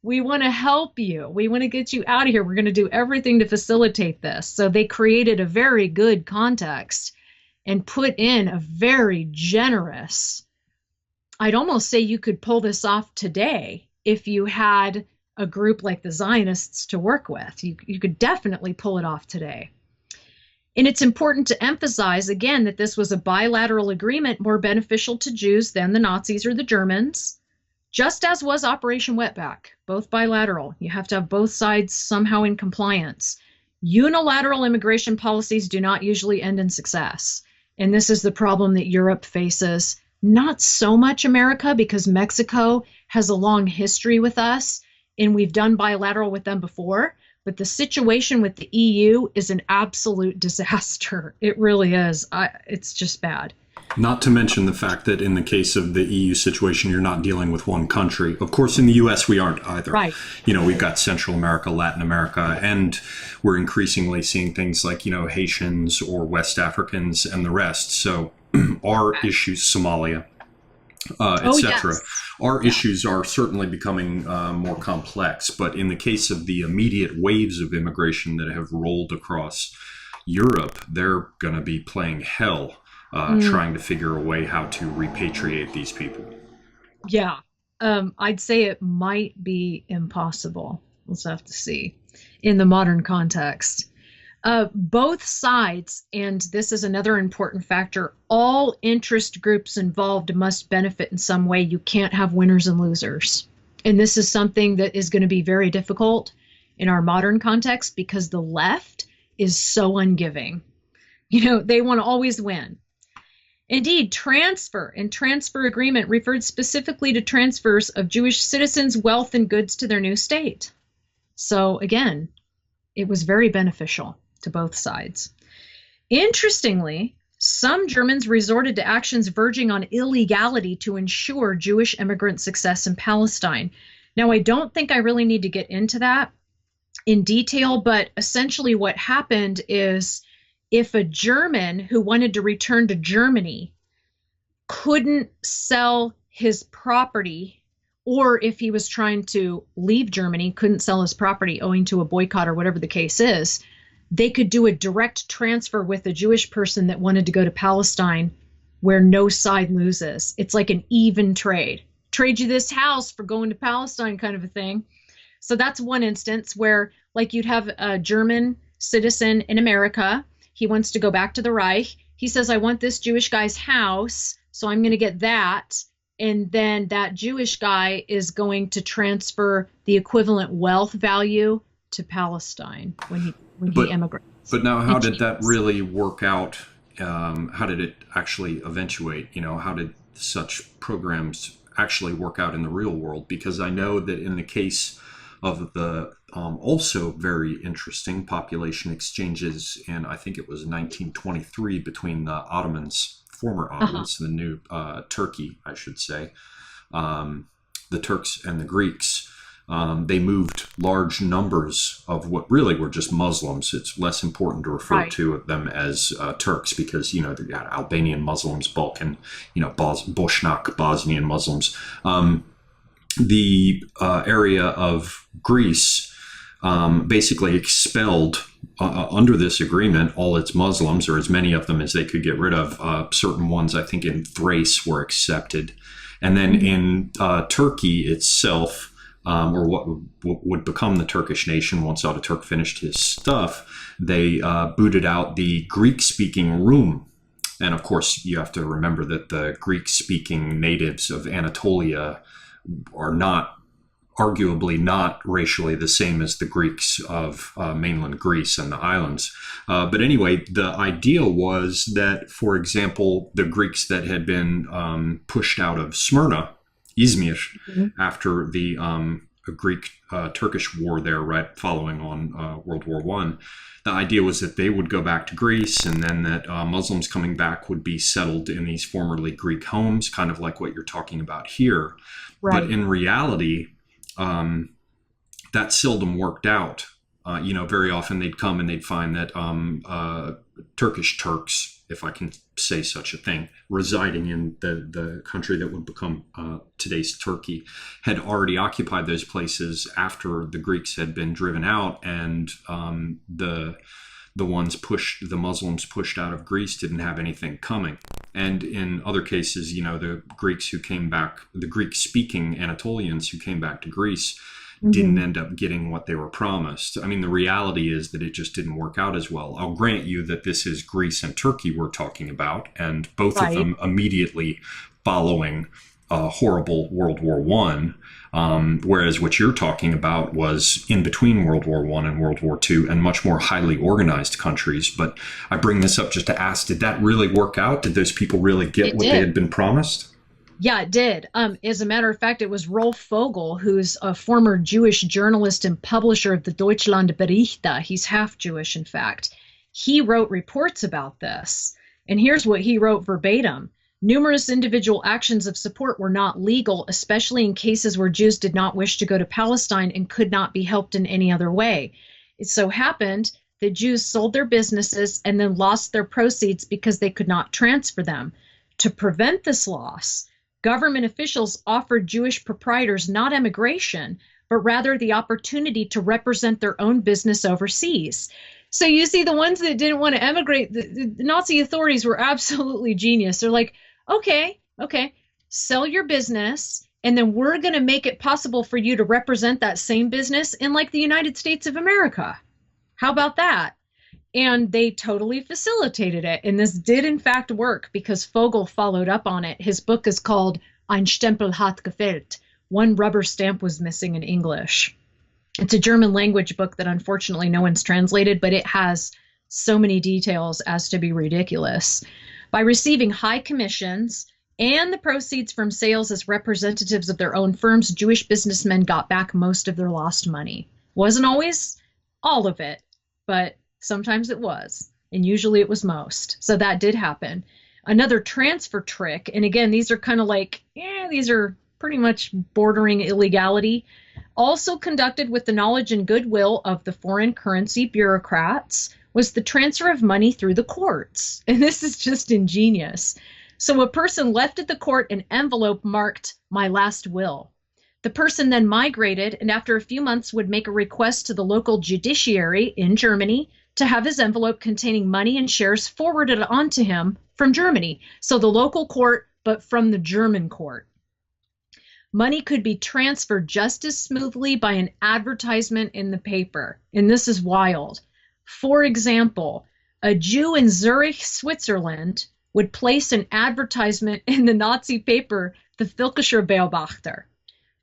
we want to help you. We want to get you out of here. We're going to do everything to facilitate this. So they created a very good context and put in a very generous, I'd almost say you could pull this off today if you had a group like the Zionists to work with. You could definitely pull it off today. And it's important to emphasize, again, that this was a bilateral agreement more beneficial to Jews than the Nazis or the Germans, just as was Operation Wetback, both bilateral. You have to have both sides somehow in compliance. Unilateral immigration policies do not usually end in success. And this is the problem that Europe faces. Not so much America, because Mexico has a long history with us and we've done bilateral with them before. But the situation with the EU is an absolute disaster. It really is. It's just bad.
Not to mention the fact that in the case of the EU situation, you're not dealing with one country. Of course, in the US, we aren't either.
Right.
We've got Central America, Latin America, and we're increasingly seeing things like, Haitians or West Africans and the rest. So our issues, Somalia, etc.
Yes.
Our issues are certainly becoming more complex. But in the case of the immediate waves of immigration that have rolled across Europe, they're going to be playing hell. Trying to figure a way how to repatriate these people.
Yeah. I'd say it might be impossible. We'll have to see in the modern context. Both sides, and this is another important factor, all interest groups involved must benefit in some way. You can't have winners and losers. And this is something that is going to be very difficult in our modern context because the left is so ungiving. They want to always win. Indeed, transfer and transfer agreement referred specifically to transfers of Jewish citizens' wealth and goods to their new state. So again, it was very beneficial to both sides. Interestingly, some Germans resorted to actions verging on illegality to ensure Jewish immigrant success in Palestine. Now, I don't think I really need to get into that in detail, but essentially what happened is if a German who wanted to return to Germany couldn't sell his property, or if he was trying to leave Germany, couldn't sell his property owing to a boycott or whatever the case is, they could do a direct transfer with a Jewish person that wanted to go to Palestine where no side loses. It's like an even trade. Trade you this house for going to Palestine kind of a thing. So that's one instance where like you'd have a German citizen in America. He wants to go back to the Reich. He says, I want this Jewish guy's house, so I'm going to get that. And then that Jewish guy is going to transfer the equivalent wealth value to Palestine when he immigrates.
But now, how did that really work out? How did it actually eventuate? How did such programs actually work out in the real world? Because I know that in the case of the also very interesting population exchanges in, I think it was 1923, between the Ottomans, former Ottomans, the new Turkey, I should say, the Turks and the Greeks. They moved large numbers of what really were just Muslims. It's less important to refer to them as Turks because, they got Albanian Muslims, Balkan, Boshnak, Bosnian Muslims. The area of Greece basically expelled under this agreement all its Muslims, or as many of them as they could get rid of. Certain ones, I think, in Thrace were accepted. And then in Turkey itself, or what would become the Turkish nation once Ataturk finished his stuff, they booted out the Greek-speaking Rum. And of course, you have to remember that the Greek-speaking natives of Anatolia are arguably not racially the same as the Greeks of mainland Greece and the islands. But anyway, the idea was that, for example, the Greeks that had been pushed out of Smyrna, Izmir, after the Greek-Turkish war there, right following on World War I, the idea was that they would go back to Greece, and then that Muslims coming back would be settled in these formerly Greek homes, kind of like what you're talking about here. Right. But in reality, that seldom worked out. Very often they'd come and they'd find that Turkish Turks, if I can say such a thing, residing in the country that would become today's Turkey, had already occupied those places after the Greeks had been driven out, and the Muslims pushed out of Greece didn't have anything coming. And in other cases, the Greeks who came back, the Greek-speaking Anatolians who came back to Greece, didn't end up getting what they were promised. I mean, the reality is that it just didn't work out as well. I'll grant you that this is Greece and Turkey we're talking about, and both of them immediately following horrible World War One, whereas what you're talking about was in between World War One and World War Two, and much more highly organized countries. But I bring this up just to ask: did that really work out? Did those people really get what they had been promised?
Yeah, it did. As a matter of fact, it was Rolf Vogel, who's a former Jewish journalist and publisher of the Deutschland Berichte. He's half Jewish, in fact. He wrote reports about this. And here's what he wrote verbatim. Numerous individual actions of support were not legal, especially in cases where Jews did not wish to go to Palestine and could not be helped in any other way. It so happened that Jews sold their businesses and then lost their proceeds because they could not transfer them. To prevent this loss, government officials offered Jewish proprietors not emigration, but rather the opportunity to represent their own business overseas. So you see, the ones that didn't want to emigrate, the Nazi authorities were absolutely genius. They're like, okay, sell your business, and then we're going to make it possible for you to represent that same business in like the United States of America. How about that? And they totally facilitated it. And this did in fact work because Vogel followed up on it. His book is called Ein Stempel hat gefehlt. One rubber stamp was missing in English. It's a German language book that unfortunately no one's translated, but it has so many details as to be ridiculous. By receiving high commissions and the proceeds from sales as representatives of their own firms, Jewish businessmen got back most of their lost money. Wasn't always all of it, but sometimes it was, and usually it was most. So that did happen. Another transfer trick, and again, these are kind of like, these are pretty much bordering illegality, also conducted with the knowledge and goodwill of the foreign currency bureaucrats, was the transfer of money through the courts. And this is just ingenious. So a person left at the court an envelope marked, "My last will." The person then migrated, and after a few months would make a request to the local judiciary in Germany to have his envelope containing money and shares forwarded on to him from Germany. So the local court, but from the German court. Money could be transferred just as smoothly by an advertisement in the paper. And this is wild. For example, a Jew in Zurich, Switzerland, would place an advertisement in the Nazi paper, the Völkischer Beobachter.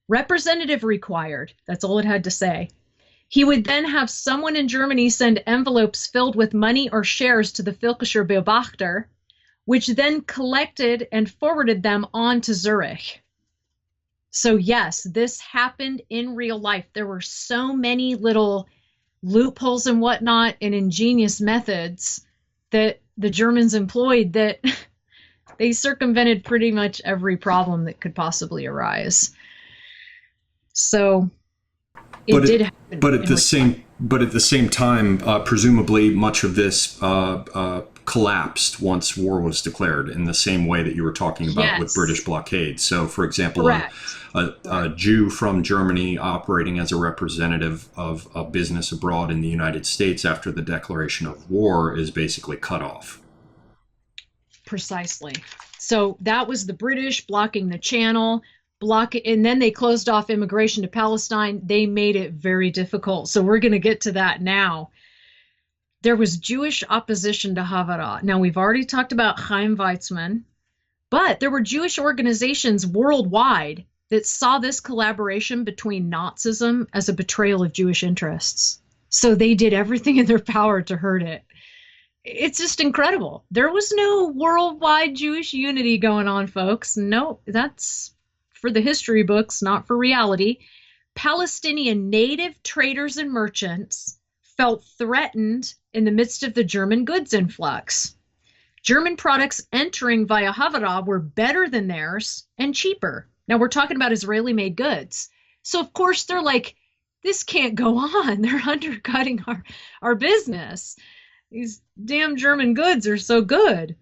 Representative required. That's all it had to say. He would then have someone in Germany send envelopes filled with money or shares to the Völkischer Beobachter, which then collected and forwarded them on to Zurich. So yes, this happened in real life. There were so many little loopholes and whatnot and ingenious methods that the Germans employed that they circumvented pretty much every problem that could possibly arise. So it did happen.
But at the same time, presumably much of this collapsed once war was declared in the same way that you were talking about with British blockade. So, for example, a Jew from Germany operating as a representative of a business abroad in the United States after the declaration of war is basically cut off.
Precisely. So that was the British blocking the channel, and then they closed off immigration to Palestine. They made it very difficult. So we're going to get to that now. There was Jewish opposition to Haavara. Now, we've already talked about Chaim Weizmann, but there were Jewish organizations worldwide that saw this collaboration between Nazism as a betrayal of Jewish interests. So they did everything in their power to hurt it. It's just incredible. There was no worldwide Jewish unity going on, folks. No, that's for the history books, not for reality. Palestinian native traders and merchants felt threatened in the midst of the German goods influx. German products entering via Haavara were better than theirs and cheaper. Now we're talking about Israeli-made goods. So of course they're like, this can't go on. They're undercutting our business. These damn German goods are so good.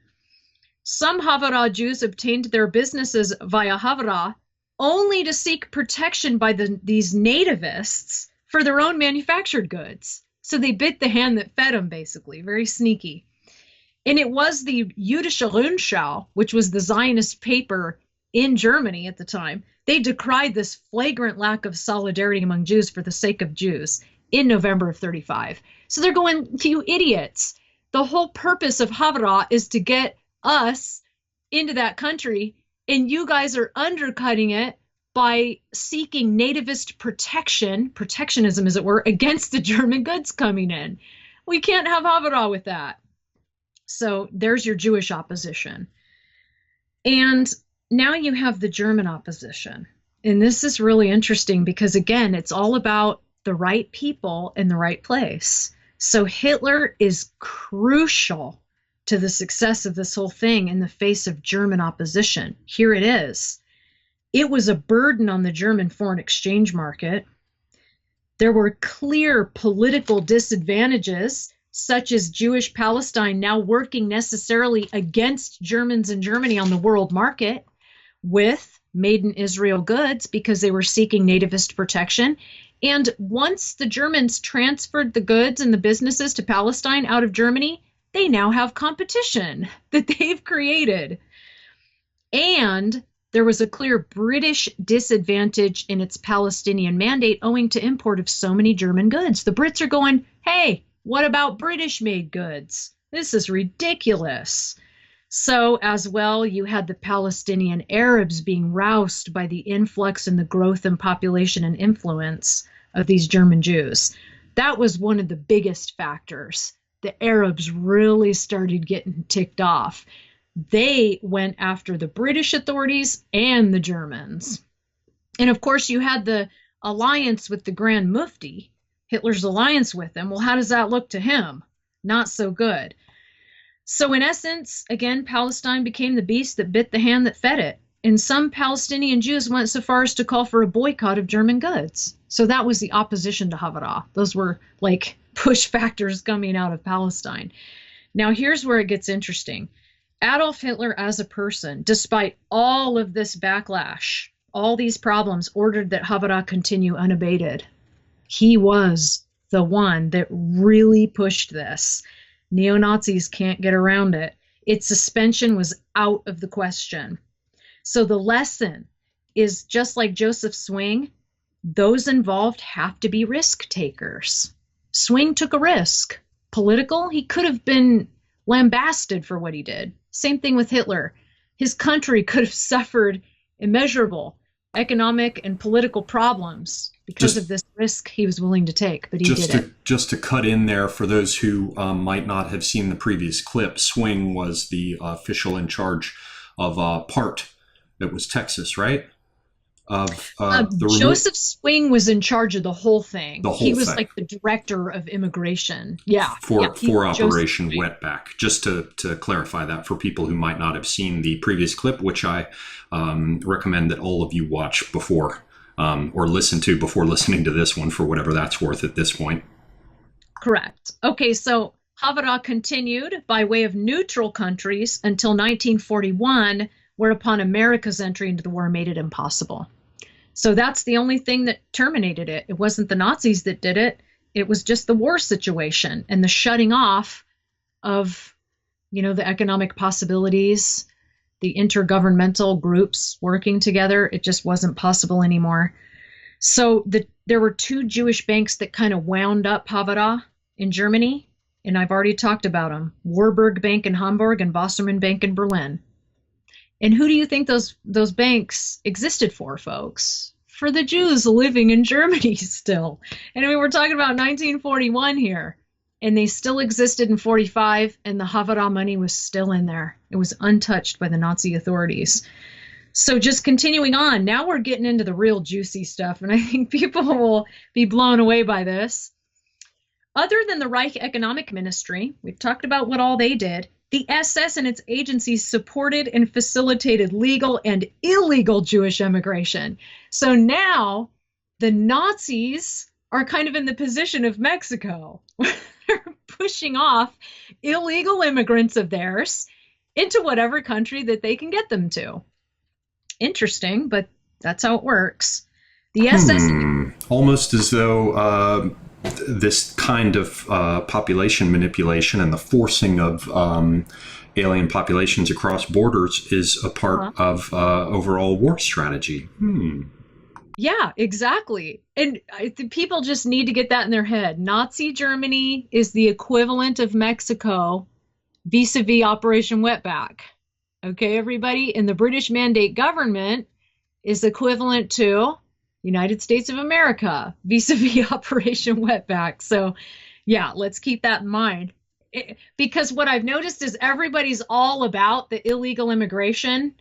Some Haavara Jews obtained their businesses via Haavara only to seek protection by these nativists for their own manufactured goods. So they bit the hand that fed them, basically. Very sneaky. And it was the Jüdische Rundschau, which was the Zionist paper in Germany at the time. They decried this flagrant lack of solidarity among Jews for the sake of Jews in November of 1935. So they're going, you idiots. The whole purpose of Haavara is to get us into that country And you guys are undercutting it by seeking nativist protectionism, as it were, against the German goods coming in. We can't have Haavara with that. So there's your Jewish opposition. And now you have the German opposition. And this is really interesting because, again, it's all about the right people in the right place. So Hitler is crucial to the success of this whole thing in the face of German opposition. Here it is. It was a burden on the German foreign exchange market. There were clear political disadvantages, such as Jewish Palestine now working necessarily against Germans in Germany on the world market with made in Israel goods because they were seeking nativist protection. And once the Germans transferred the goods and the businesses to Palestine out of Germany, they now have competition that they've created. And there was a clear British disadvantage in its Palestinian mandate owing to import of so many German goods. The Brits are going, hey, what about British-made goods? This is ridiculous. So as well, you had the Palestinian Arabs being roused by the influx and the growth in population and influence of these German Jews. That was one of the biggest factors. The Arabs really started getting ticked off. They went after the British authorities and the Germans. And of course, you had the alliance with the Grand Mufti, Hitler's alliance with him. Well, how does that look to him? Not so good. So in essence, again, Palestine became the beast that bit the hand that fed it. And some Palestinian Jews went so far as to call for a boycott of German goods. So that was the opposition to Haavara. Those were like push factors coming out of Palestine. Now, here's where it gets interesting. Adolf Hitler as a person, despite all of this backlash, all these problems, ordered that Haavara continue unabated. He was the one that really pushed this. Neo-Nazis can't get around it. Its suspension was out of the question. So the lesson is just like Joseph Swing, those involved have to be risk takers. Swing took a risk. Political, he could have been lambasted for what he did. Same thing with Hitler. His country could have suffered immeasurable economic and political problems because of this risk he was willing to take, but he did it.
Just to cut in there for those who might not have seen the previous clip, Swing was the official in charge of part that was Texas, right?
Joseph Swing was in charge of the whole thing. He was
thing.
like the director of immigration. Yeah.
For Operation Wetback. Just to clarify that for people who might not have seen the previous clip, which I recommend that all of you watch before or listen to before listening to this one for whatever that's worth at this point.
Correct. Okay, so Haavara continued by way of neutral countries until 1941, whereupon America's entry into the war made it impossible. So that's the only thing that terminated it. It wasn't the Nazis that did it. It was just the war situation and the shutting off of, the economic possibilities, the intergovernmental groups working together. It just wasn't possible anymore. So there were two Jewish banks that kind of wound up Haavara in Germany, and I've already talked about them. Warburg Bank in Hamburg and Wassermann Bank in Berlin. And who do you think those banks existed for, folks? For the Jews living in Germany still. And I mean, we're talking about 1941 here. And they still existed in 45, and the Haavara money was still in there. It was untouched by the Nazi authorities. So just continuing on, now we're getting into the real juicy stuff, and I think people will be blown away by this. Other than the Reich Economic Ministry, we've talked about what all they did, the SS and its agencies supported and facilitated legal and illegal Jewish immigration. So now the Nazis are kind of in the position of Mexico. They're pushing off illegal immigrants of theirs into whatever country that they can get them to. Interesting, but that's how it works. The SS...
Almost as though... this kind of population manipulation and the forcing of alien populations across borders is a part of overall war strategy.
Yeah, exactly. And people just need to get that in their head. Nazi Germany is the equivalent of Mexico vis-a-vis Operation Wetback. Okay, everybody? And the British Mandate government is equivalent to United States of America vis-a-vis Operation Wetback. So yeah, let's keep that in mind. Because what I've noticed is everybody's all about the illegal immigration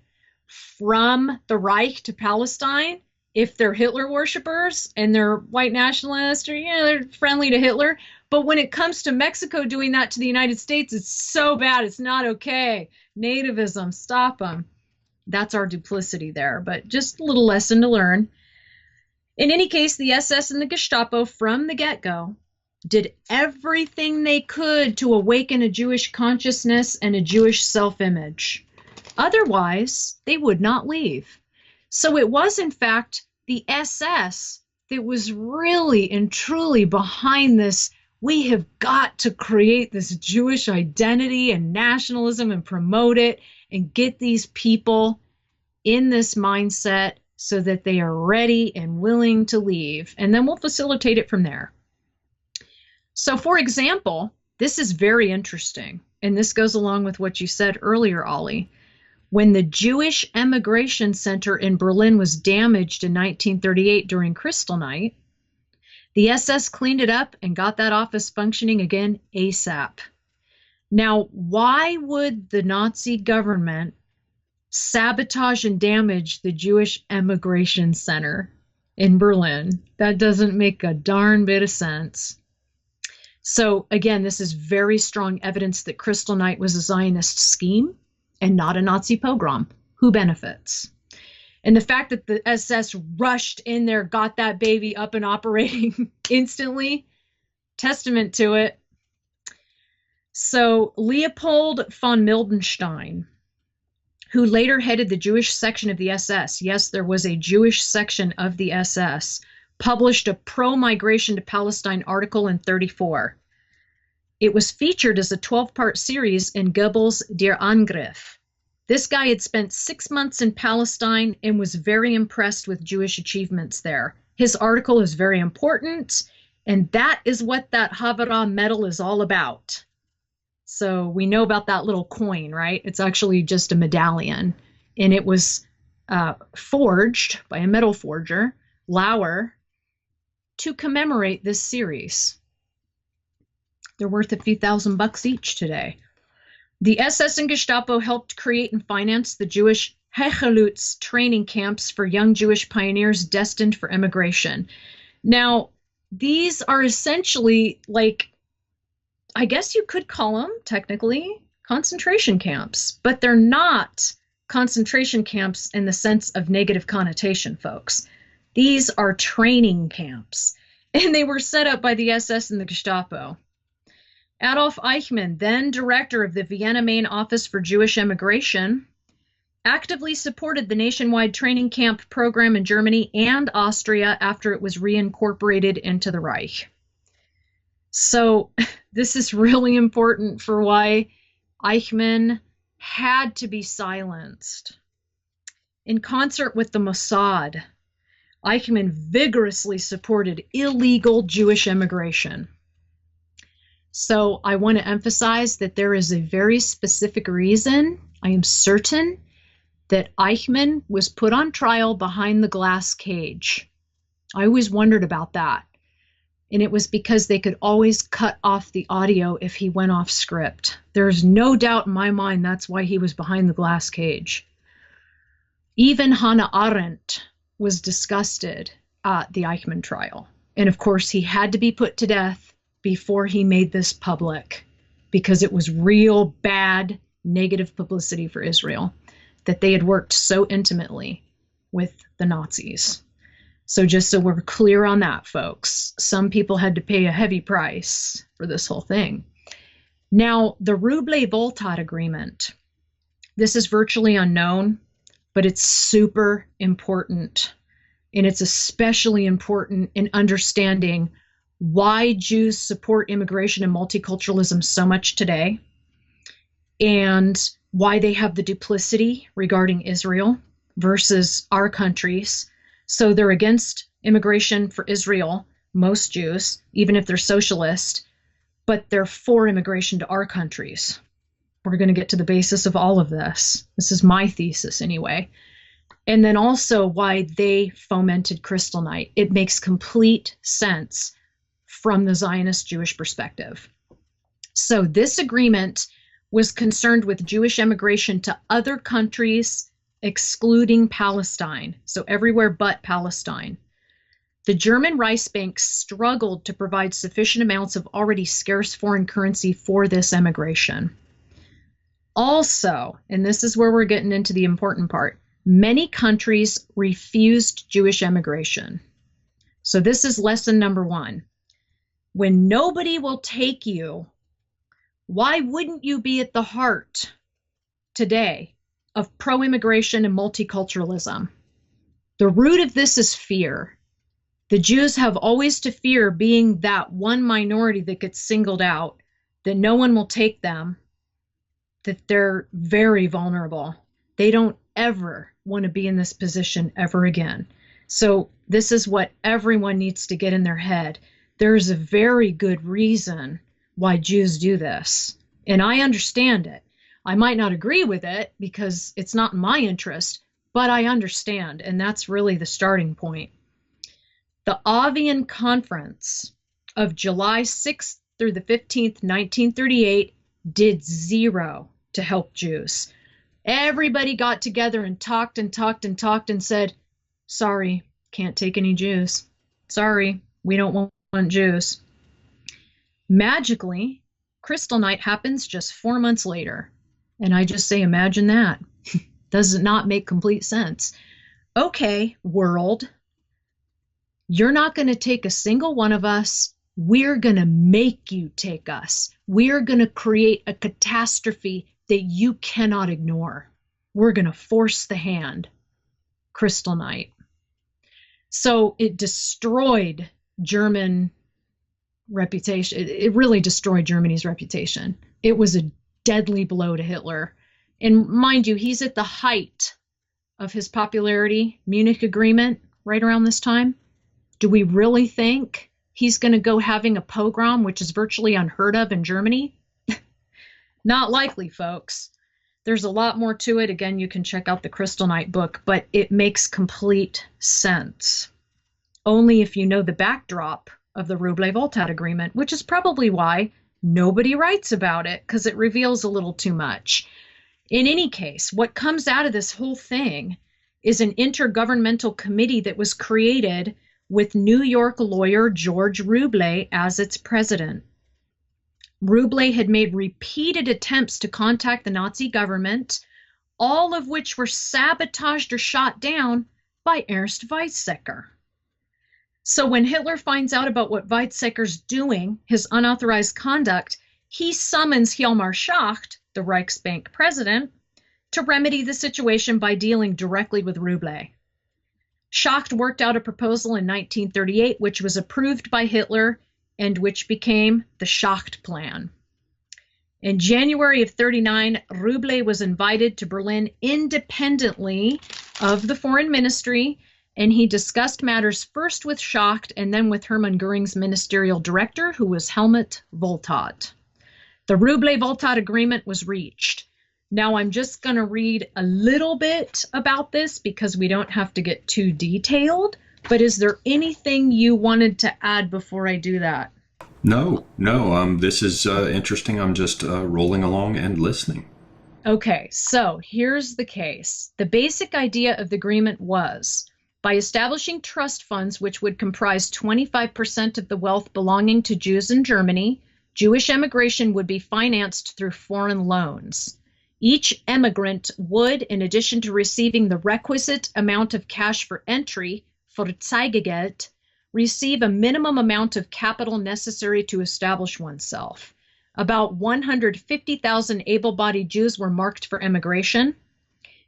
from the Reich to Palestine. If they're Hitler worshipers and they're white nationalists or, they're friendly to Hitler. But when it comes to Mexico doing that to the United States, it's so bad. It's not okay. Nativism, stop them. That's our duplicity there, but just a little lesson to learn. In any case, the SS and the Gestapo from the get-go did everything they could to awaken a Jewish consciousness and a Jewish self-image. Otherwise, they would not leave. So it was, in fact, the SS that was really and truly behind this. We have got to create this Jewish identity and nationalism and promote it and get these people in this mindset so that they are ready and willing to leave. And then we'll facilitate it from there. So, for example, this is very interesting. And this goes along with what you said earlier, Ollie. When the Jewish Emigration Center in Berlin was damaged in 1938 during Kristallnacht, the SS cleaned it up and got that office functioning again ASAP. Now, why would the Nazi government sabotage and damage the Jewish Emigration Center in Berlin? That doesn't make a darn bit of sense. So again, this is very strong evidence that Kristallnacht was a Zionist scheme and not a Nazi pogrom. Who benefits? And the fact that the SS rushed in there, got that baby up and operating instantly, testament to it. So Leopold von Mildenstein, who later headed the Jewish section of the SS, yes, there was a Jewish section of the SS, published a pro-migration to Palestine article in 1934. It was featured as a 12-part series in Goebbels' Der Angriff. This guy had spent 6 months in Palestine and was very impressed with Jewish achievements there. His article is very important, and that is what that Haavara medal is all about. So we know about that little coin, right? It's actually just a medallion, and it was forged by a metal forger, Lauer, to commemorate this series. They're worth a few $1,000 each today. The SS and Gestapo helped create and finance the Jewish Hechelutz training camps for young Jewish pioneers destined for emigration. Now, these are essentially like, I guess you could call them technically concentration camps, but they're not concentration camps in the sense of negative connotation, folks. These are training camps, and they were set up by the SS and the Gestapo. Adolf Eichmann, then director of the Vienna Main Office for Jewish Emigration, actively supported the nationwide training camp program in Germany and Austria after it was reincorporated into the Reich. So this is really important for why Eichmann had to be silenced. In concert with the Mossad, Eichmann vigorously supported illegal Jewish immigration. So I want to emphasize that there is a very specific reason, I am certain, that Eichmann was put on trial behind the glass cage. I always wondered about that. And it was because they could always cut off the audio if he went off script. There's no doubt in my mind that's why he was behind the glass cage. Even Hannah Arendt was disgusted at the Eichmann trial. And of course, he had to be put to death before he made this public, because it was real bad negative publicity for Israel that they had worked so intimately with the Nazis. So just so we're clear on that, folks, some people had to pay a heavy price for this whole thing. Now, the Ruble-Voltat agreement, this is virtually unknown, but it's super important. And it's especially important in understanding why Jews support immigration and multiculturalism so much today, and why they have the duplicity regarding Israel versus our countries. So they're against immigration for Israel, most Jews, even if they're socialist, but they're for immigration to our countries. We're going to get to the basis of all of this. This is my thesis anyway. And then also why they fomented Kristallnite. It makes complete sense from the Zionist Jewish perspective. So this agreement was concerned with Jewish immigration to other countries, excluding Palestine. So everywhere but Palestine. The German Reichsbank struggled to provide sufficient amounts of already scarce foreign currency for this emigration. Also, and this is where we're getting into the important part, many countries refused Jewish emigration. So this is lesson number one. When nobody will take you, why wouldn't you be at the heart today of pro-immigration and multiculturalism? The root of this is fear. The Jews have always to fear being that one minority that gets singled out, that no one will take them, that they're very vulnerable. They don't ever want to be in this position ever again. So this is what everyone needs to get in their head. There's a very good reason why Jews do this. And I understand it. I might not agree with it because it's not in my interest, but I understand. And that's really the starting point. The Avian Conference of July 6th through the 15th, 1938, did zero to help Jews. Everybody got together and talked and talked and talked and said, sorry, can't take any Jews. Sorry, we don't want Jews. Magically, Kristallnite happens just 4 months later. And I just say, imagine that. Does it not make complete sense? Okay, world, you're not going to take a single one of us. We're going to make you take us. We're going to create a catastrophe that you cannot ignore. We're going to force the hand. Kristallnite. So it destroyed German reputation. It really destroyed Germany's reputation. It was a deadly blow to Hitler. And mind you, he's at the height of his popularity. Munich Agreement, right around this time. Do we really think he's going to go having a pogrom, which is virtually unheard of in Germany? Not likely, folks. There's a lot more to it. Again, you can check out the Kristallnite book, but it makes complete sense. Only if you know the backdrop of the Ruble-Voltat Agreement, which is probably why nobody writes about it, because it reveals a little too much. In any case, what comes out of this whole thing is an intergovernmental committee that was created with New York lawyer George Ruble as its president. Ruble had made repeated attempts to contact the Nazi government, all of which were sabotaged or shot down by Ernst Weizsäcker. So when Hitler finds out about what Weizsäcker's doing, his unauthorized conduct, he summons Hjalmar Schacht, the Reichsbank president, to remedy the situation by dealing directly with Ruble. Schacht worked out a proposal in 1938, which was approved by Hitler and which became the Schacht Plan. In January of 1939, Ruble was invited to Berlin independently of the foreign ministry, and he discussed matters first with Schacht and then with Hermann Göring's ministerial director, who was Helmut Voltat. The Ruble-Voltat Agreement was reached. Now I'm just going to read a little bit about this because we don't have to get too detailed, but is there anything you wanted to add before I do that?
No, this is interesting. I'm just rolling along and listening.
Okay, so here's the case. The basic idea of the agreement was, by establishing trust funds which would comprise 25% of the wealth belonging to Jews in Germany, Jewish emigration would be financed through foreign loans. Each emigrant would, in addition to receiving the requisite amount of cash for entry, Vorzeigegeld, receive a minimum amount of capital necessary to establish oneself. About 150,000 able-bodied Jews were marked for emigration,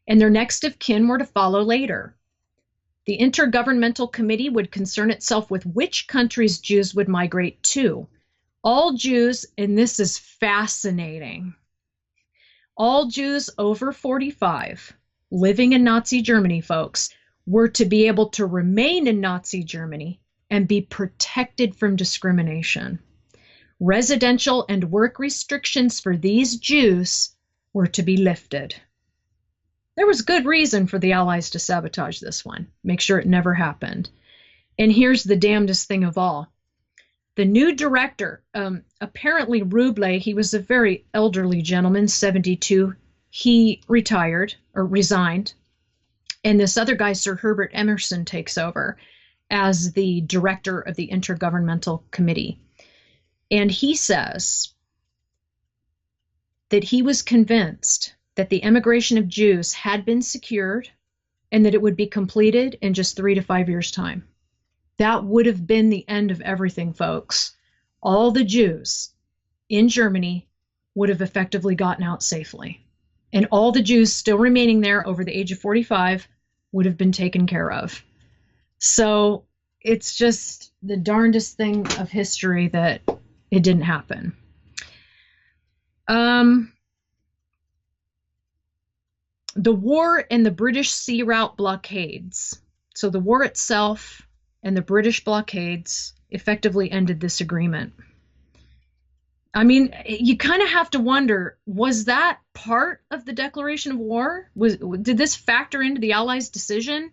and their next of kin were to follow later. The Intergovernmental Committee would concern itself with which countries Jews would migrate to. All Jews, and this is fascinating, all Jews over 45 living in Nazi Germany, folks, were to be able to remain in Nazi Germany and be protected from discrimination. Residential and work restrictions for these Jews were to be lifted. There was good reason for the Allies to sabotage this one, make sure it never happened. And here's the damnedest thing of all. The new director, apparently Ruble, he was a very elderly gentleman, 72. He retired or resigned. And this other guy, Sir Herbert Emerson, takes over as the director of the Intergovernmental Committee. And he says that he was convinced that the emigration of Jews had been secured and that it would be completed in just 3 to 5 years' time. That would have been the end of everything, folks. All the Jews in Germany would have effectively gotten out safely. And all the Jews still remaining there over the age of 45 would have been taken care of. So it's just the darndest thing of history that it didn't happen. The war and the British sea route blockades. So the war itself and the British blockades effectively ended this agreement. I mean, you kind of have to wonder, was that part of the declaration of war? Did this factor into the Allies' decision?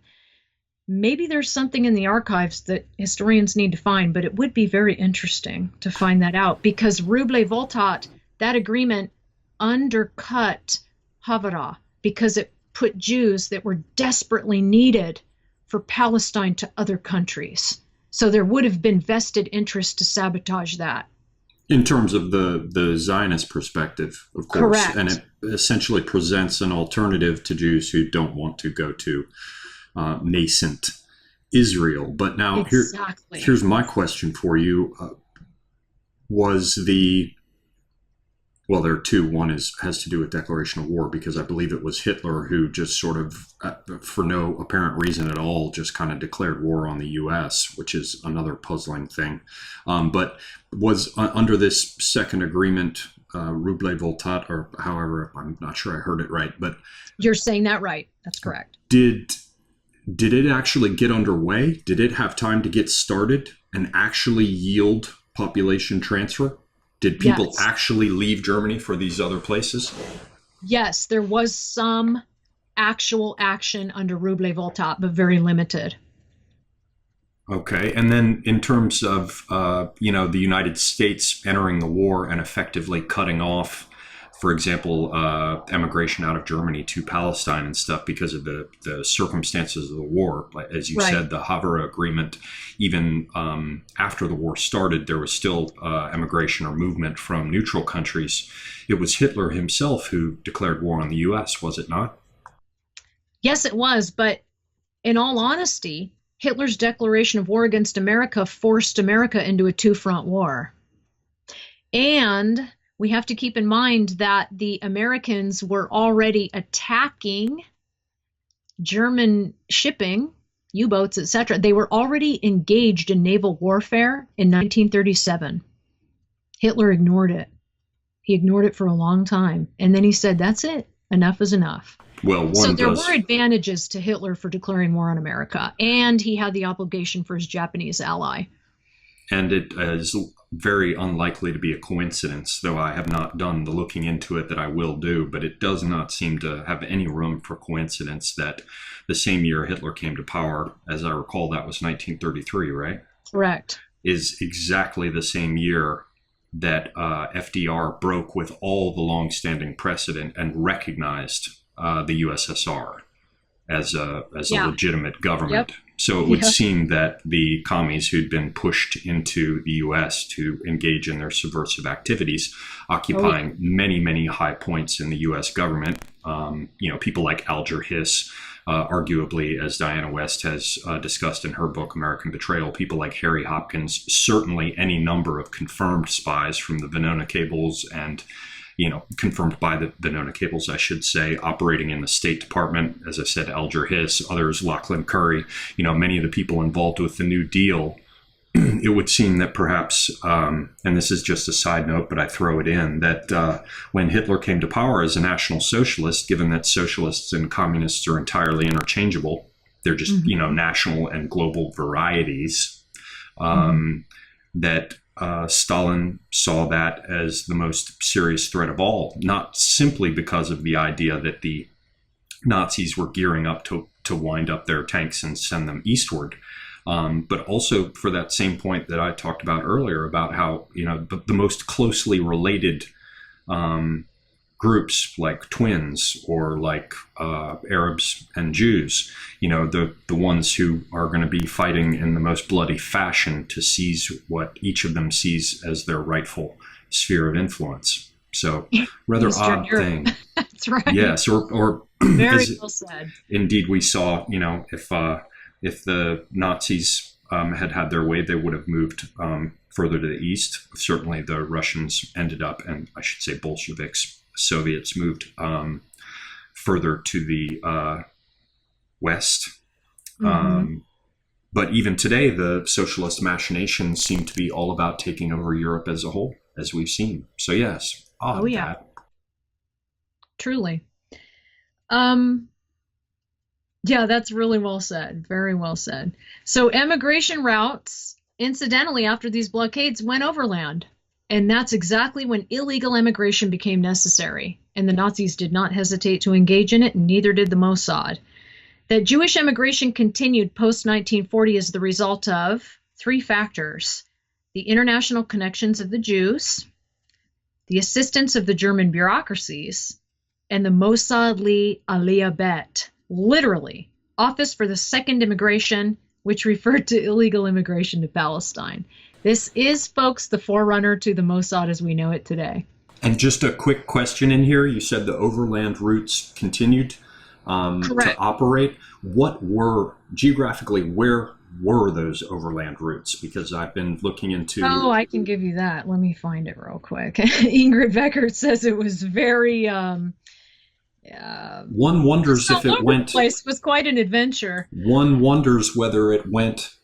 Maybe there's something in the archives that historians need to find, but it would be very interesting to find that out, because Ruble-Voltat, that agreement undercut Haavara because it put Jews that were desperately needed for Palestine to other countries. So there would have been vested interest to sabotage that.
In terms of the Zionist perspective, of course.
Correct.
And it essentially presents an alternative to Jews who don't want to go to nascent Israel. But now
exactly.
Here's my question for you. Well, there are two. One has to do with declaration of war, because I believe it was Hitler who just sort of, for no apparent reason at all, just kind of declared war on the U.S., which is another puzzling thing. But was under this second agreement, Ruble-Voltat, or however, I'm not sure I heard it right, but
you're saying that right. That's correct.
Did it actually get underway? Did it have time to get started and actually yield population transfer? Did people actually leave Germany for these other places?
Yes, there was some actual action under Ruble-Voltat, but very limited.
Okay, and then in terms of the United States entering the war and effectively cutting off, for example, emigration out of Germany to Palestine and stuff because of the circumstances of the war. As you said, the Haavara Agreement, even after the war started, there was still emigration or movement from neutral countries. It was Hitler himself who declared war on the U.S., was it not?
Yes, it was. But in all honesty, Hitler's declaration of war against America forced America into a two-front war. And we have to keep in mind that the Americans were already attacking German shipping, U-boats, etc. They were already engaged in naval warfare in 1937. Hitler ignored it. He ignored it for a long time. And then he said, that's it. Enough is enough.
Well,
so there were advantages to Hitler for declaring war on America, and he had the obligation for his Japanese ally.
And it is very unlikely to be a coincidence, though I have not done the looking into it that I will do, but it does not seem to have any room for coincidence that the same year Hitler came to power, as I recall, that was 1933, right?
Correct.
Is exactly the same year that FDR broke with all the longstanding precedent and recognized the USSR as a legitimate government. Yep. So it would seem that the commies who'd been pushed into the U.S. to engage in their subversive activities, occupying many, many high points in the U.S. government, people like Alger Hiss, arguably, as Diana West has discussed in her book, American Betrayal, people like Harry Hopkins, certainly any number of confirmed spies from the Venona cables and confirmed by the Venona cables, I should say, operating in the State Department, as I said, Alger Hiss, others, Lachlan Curry, many of the people involved with the New Deal. It would seem that perhaps, and this is just a side note, but I throw it in, that when Hitler came to power as a National Socialist, given that socialists and communists are entirely interchangeable, they're just, national and global varieties, that Stalin saw that as the most serious threat of all, not simply because of the idea that the Nazis were gearing up to wind up their tanks and send them eastward, but also for that same point that I talked about earlier about how, the most closely related groups like twins or like Arabs and Jews, the ones who are going to be fighting in the most bloody fashion to seize what each of them sees as their rightful sphere of influence. So rather odd thing.
That's right.
Yes, or
very well said.
Indeed, we saw, if the Nazis had their way, they would have moved further to the east. Certainly the Russians ended up, and I should say Bolsheviks, Soviets moved further to the west. But even today, the socialist machinations seem to be all about taking over Europe as a whole, as we've seen. So yes, that.
Truly. Yeah, that's really well said. Very well said. So emigration routes, incidentally, after these blockades, went overland. And that's exactly when illegal immigration became necessary. And the Nazis did not hesitate to engage in it, and neither did the Mossad. That Jewish immigration continued post-1940 is the result of three factors: the international connections of the Jews, the assistance of the German bureaucracies, and the Mossad Aliyah Bet, literally, Office for the Second Immigration, which referred to illegal immigration to Palestine. This is, folks, the forerunner to the Mossad as we know it today.
And just a quick question in here. You said the overland routes continued to operate. What were, geographically, where were those overland routes? Because I've been looking into...
Oh, I can give you that. Let me find it real quick. Ingrid Beckert says it was very...
one wonders if it went...
The place was quite an adventure.
One wonders whether it went...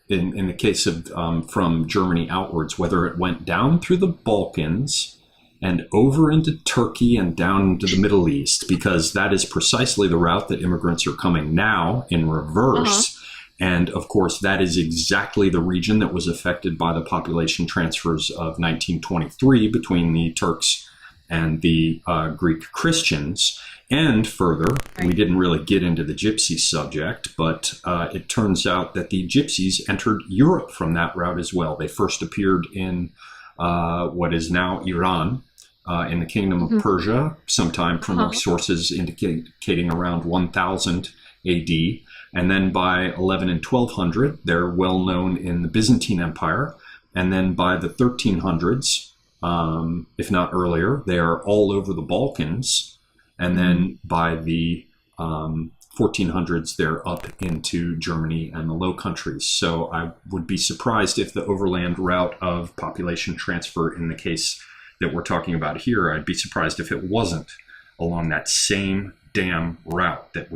in the case of from Germany outwards, whether it went down through the Balkans and over into Turkey and down into the Middle East, because that is precisely the route that immigrants are coming now in reverse. And of course, that is exactly the region that was affected by the population transfers of 1923 between the Turks and the Greek Christians. And further, we didn't really get into the gypsy subject, but it turns out that the gypsies entered Europe from that route as well. They first appeared in what is now Iran, in the Kingdom of Persia, sometime from sources indicating around 1000 AD. And then by 11 and 1200, they're well known in the Byzantine Empire. And then by the 1300s, if not earlier, they are all over the Balkans. And then by the 1400s, they're up into Germany and the Low Countries. So I would be surprised if the overland route of population transfer in the case that we're talking about here, I'd be surprised if it wasn't along that same damn route that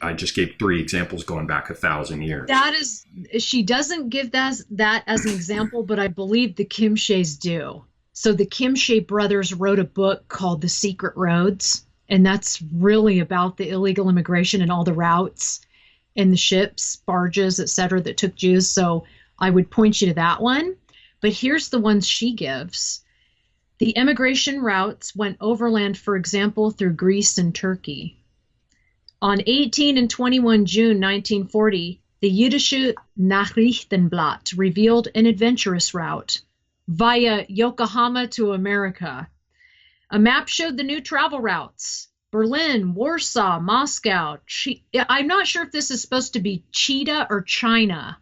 I just gave three examples going back 1,000 years.
That is, she doesn't give that as an example, but I believe the Kimshays do. So the Kimshay brothers wrote a book called The Secret Roads. And that's really about the illegal immigration and all the routes and the ships, barges, et cetera, that took Jews. So I would point you to that one. But here's the ones she gives. The immigration routes went overland, for example, through Greece and Turkey. On 18 and 21 June 1940, the Jüdische Nachrichtenblatt revealed an adventurous route via Yokohama to America. A map showed the new travel routes: Berlin, Warsaw, Moscow. I'm not sure if this is supposed to be Cheetah or China.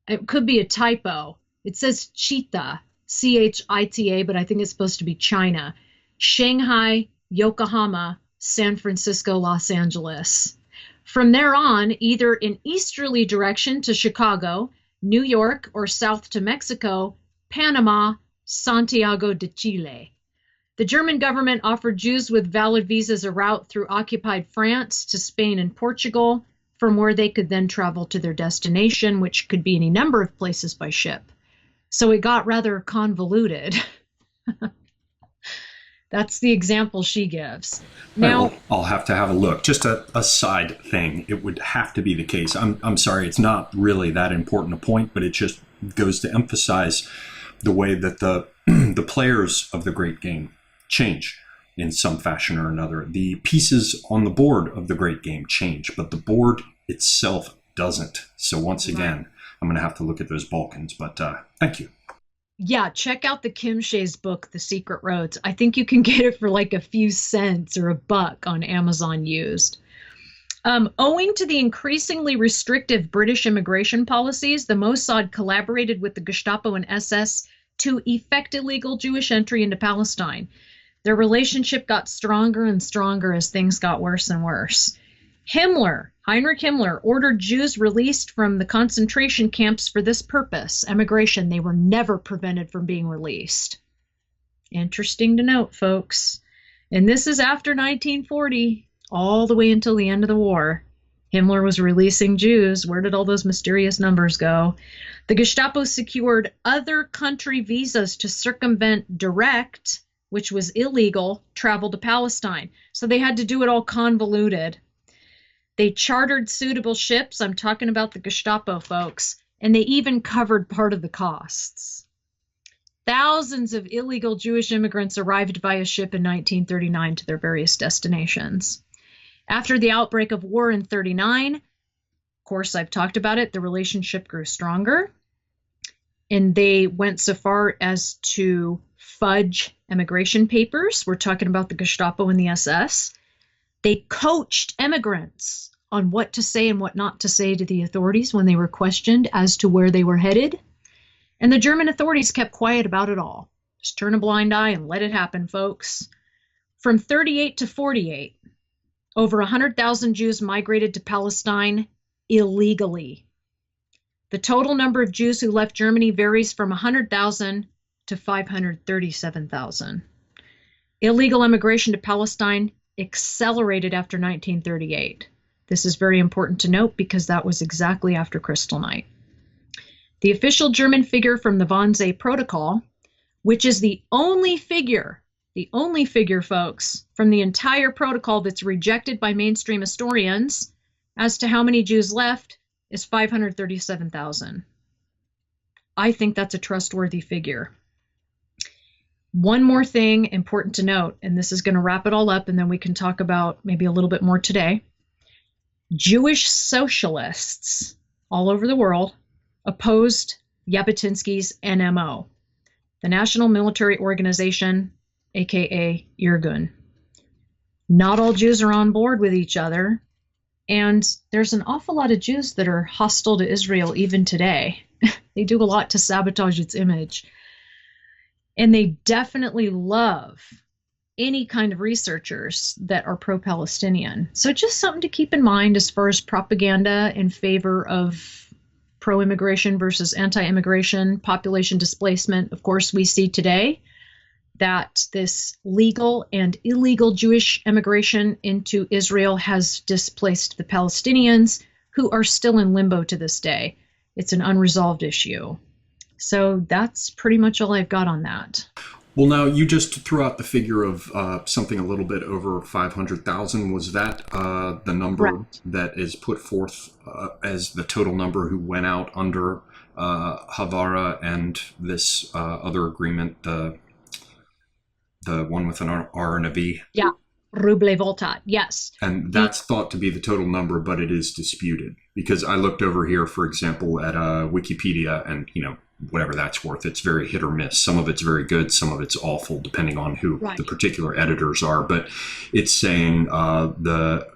It could be a typo. It says Chita, Chita, but I think it's supposed to be China. Shanghai, Yokohama, San Francisco, Los Angeles. From there on, either in easterly direction to Chicago, New York, or south to Mexico, Panama, Santiago de Chile. The German government offered Jews with valid visas a route through occupied France to Spain and Portugal, from where they could then travel to their destination, which could be any number of places by ship. So it got rather convoluted. That's the example she gives. Now,
I'll have to have a look. Just a side thing. It would have to be the case. I'm sorry, it's not really that important a point, but it just goes to emphasize the way that the the players of the great game change in some fashion or another. The pieces on the board of the great game change, but the board itself doesn't. So once again, I'm going to have to look at those Balkans, but thank you.
Yeah, check out the Kim Shea's book, The Secret Roads. I think you can get it for like a few cents or $1 on Amazon used. Owing to the increasingly restrictive British immigration policies, the Mossad collaborated with the Gestapo and SS to effect illegal Jewish entry into Palestine. Their relationship got stronger and stronger as things got worse and worse. Heinrich Himmler, ordered Jews released from the concentration camps for this purpose, emigration. They were never prevented from being released. Interesting to note, folks. And this is after 1940, all the way until the end of the war. Himmler was releasing Jews. Where did all those mysterious numbers go? The Gestapo secured other country visas to circumvent direct, which was illegal, travel to Palestine. So they had to do it all convoluted. They chartered suitable ships. I'm talking about the Gestapo folks. And they even covered part of the costs. Thousands of illegal Jewish immigrants arrived via ship in 1939 to their various destinations. After the outbreak of war in 1939, of course, I've talked about it, the relationship grew stronger. And they went so far as to fudge immigration papers. We're talking about the Gestapo and the SS. They coached immigrants on what to say and what not to say to the authorities when they were questioned as to where they were headed. And the German authorities kept quiet about it all. Just turn a blind eye and let it happen, folks. From 1938 to 1948, over 100,000 Jews migrated to Palestine illegally. The total number of Jews who left Germany varies from 100,000 to 537,000. Illegal immigration to Palestine accelerated after 1938. This is very important to note because that was exactly after Kristallnacht. The official German figure from the Wannsee Protocol, which is the only figure, folks, from the entire protocol that's rejected by mainstream historians as to how many Jews left, is 537,000. I think that's a trustworthy figure. One more thing important to note, and this is going to wrap it all up, and then we can talk about maybe a little bit more today. Jewish socialists all over the world opposed Jabotinsky's NMO, the National Military Organization, aka Irgun. Not all Jews are on board with each other, and there's an awful lot of Jews that are hostile to Israel even today. They do a lot to sabotage its image. And they definitely love any kind of researchers that are pro-Palestinian. So just something to keep in mind as far as propaganda in favor of pro-immigration versus anti-immigration, population displacement. Of course, we see today that this legal and illegal Jewish immigration into Israel has displaced the Palestinians, who are still in limbo to this day. It's an unresolved issue. So that's pretty much all I've got on that.
Well, now you just threw out the figure of something a little bit over 500,000. Was that the number
Correct.
that is put forth as the total number who went out under Haavara and this other agreement, the one with an R and a V?
Yeah, ruble voltat, yes.
And that's thought to be the total number, but it is disputed. Because I looked over here, for example, at Wikipedia, and, whatever that's worth, it's very hit or miss. Some of it's very good, some of it's awful, depending on who the particular editors are. But it's saying the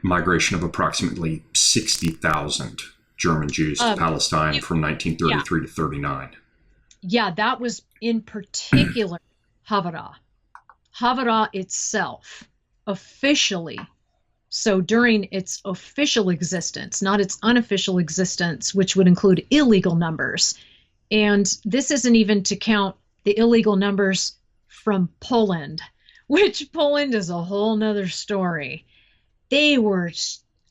migration of approximately 60,000 German Jews to Palestine from 1933 to 39.
Yeah, that was in particular Haavara. Haavara itself, officially, so during its official existence, not its unofficial existence, which would include illegal numbers. And this isn't even to count the illegal numbers from Poland, which Poland is a whole nother story. They were,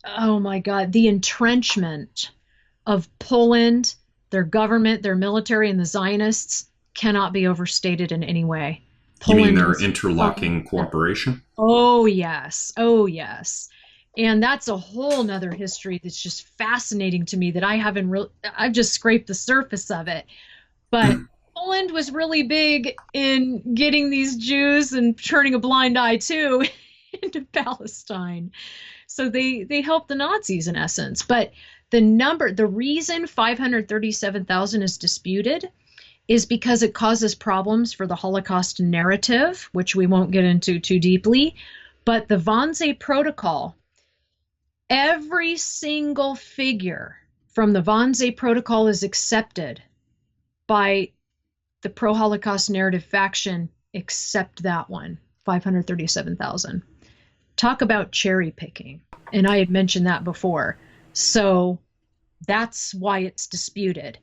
oh my God, the entrenchment of Poland, their government, their military, and the Zionists cannot be overstated in any way.
Poland, you mean their interlocking cooperation?
Oh, yes. Oh, yes. And that's a whole nother history that's just fascinating to me that I've just scraped the surface of it. But Poland was really big in getting these Jews and turning a blind eye too into Palestine. So they helped the Nazis in essence. But the reason 537,000 is disputed is because it causes problems for the Holocaust narrative, which we won't get into too deeply. But the Wannsee Protocol, every single figure from the Wannsee Protocol is accepted by the pro-Holocaust narrative faction, except that one, 537,000. Talk about cherry picking. And I had mentioned that before. So that's why it's disputed.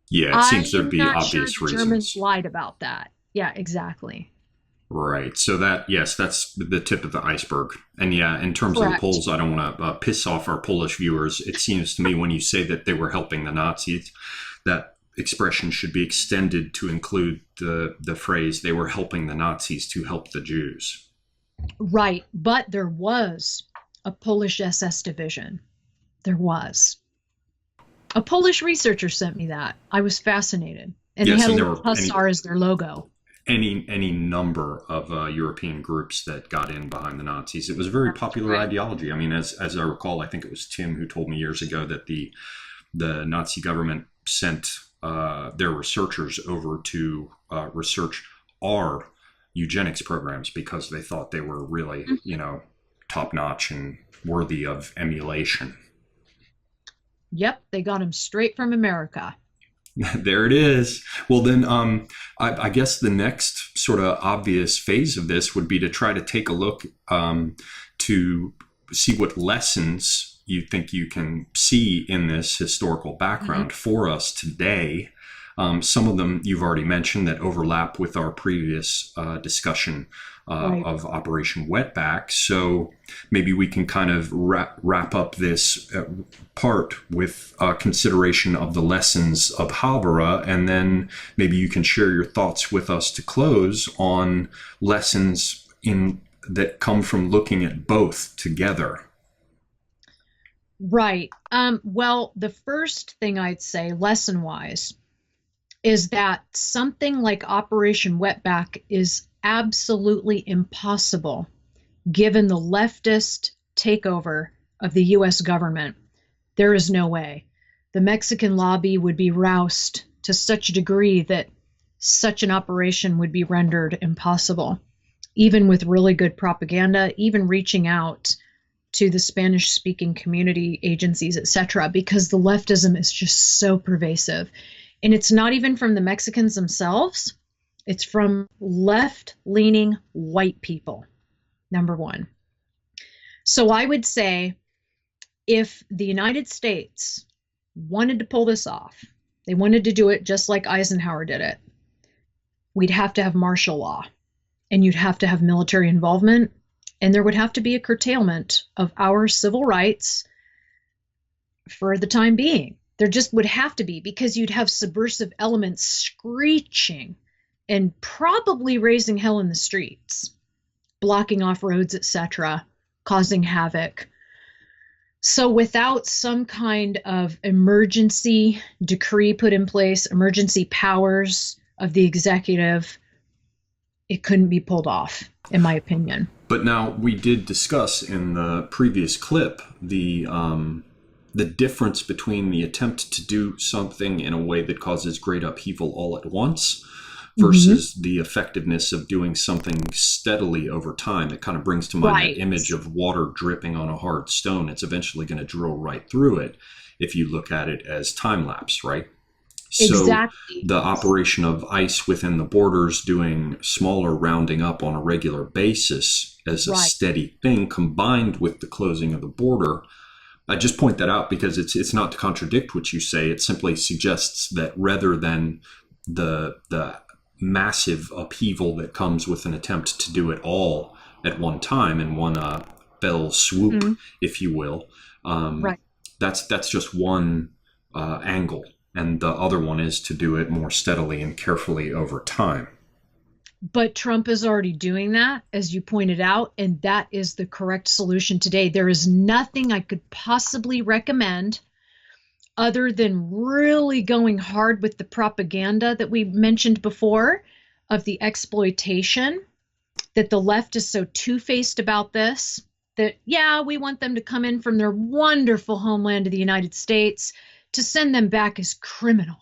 Yeah, it seems there'd be
I'm not
obvious
sure the
reasons.
Germans lied about that. Yeah, exactly.
Right. So that's the tip of the iceberg. And yeah, in terms of the
Correct.
Poles, I don't want to piss off our Polish viewers. It seems to me when you say that they were helping the Nazis, that expression should be extended to include the phrase they were helping the Nazis to help the Jews.
Right. But there was a Polish SS division. There was. A Polish researcher sent me that. I was fascinated. And
Yes,
they had
and
a
there
little
were
hussar as their logo.
any number of European groups that got in behind the Nazis. It was a very popular
Right.
ideology. I mean, as I recall, I think it was Tim who told me years ago that the Nazi government sent their researchers over to research our eugenics programs because they thought they were really, top notch and worthy of emulation.
Yep, they got him straight from America.
There it is. Well, then, I guess the next sort of obvious phase of this would be to try to take a look to see what lessons you think you can see in this historical background for us today. Some of them you've already mentioned that overlap with our previous discussion
Right.
of Operation Wetback. So maybe we can kind of wrap up this part with consideration of the lessons of Haavara, and then maybe you can share your thoughts with us to close on lessons that come from looking at both together.
Right. Well, the first thing I'd say, lesson-wise, is that something like Operation Wetback is absolutely impossible given the leftist takeover of the U.S. government. There is no way. The Mexican lobby would be roused to such a degree that such an operation would be rendered impossible, even with really good propaganda, even reaching out to the Spanish-speaking community agencies, etc., because the leftism is just so pervasive. And it's not even from the Mexicans themselves. It's from left-leaning white people, number one. So I would say if the United States wanted to pull this off, they wanted to do it just like Eisenhower did it, we'd have to have martial law, and you'd have to have military involvement, and there would have to be a curtailment of our civil rights for the time being. There just would have to be, because you'd have subversive elements screeching and probably raising hell in the streets, blocking off roads, etc., causing havoc. So without some kind of emergency decree put in place, emergency powers of the executive, it couldn't be pulled off, in my opinion.
But now we did discuss in the previous clip the difference between the attempt to do something in a way that causes great upheaval all at once versus the effectiveness of doing something steadily over time. It kind of brings to mind that image of water dripping on a hard stone. It's eventually going to drill right through it if you look at it as time lapse, right?
Exactly.
So the operation of ICE within the borders doing smaller rounding up on a regular basis as a steady thing combined with the closing of the border. I just point that out because it's not to contradict what you say. It simply suggests that rather than the massive upheaval that comes with an attempt to do it all at one time in one fell swoop, if you will, that's just one angle. And the other one is to do it more steadily and carefully over time.
But Trump is already doing that, as you pointed out, and that is the correct solution today. There is nothing I could possibly recommend other than really going hard with the propaganda that we mentioned before of the exploitation, that the left is so two-faced about this, that, yeah, we want them to come in from their wonderful homeland of the United States to send them back as criminal.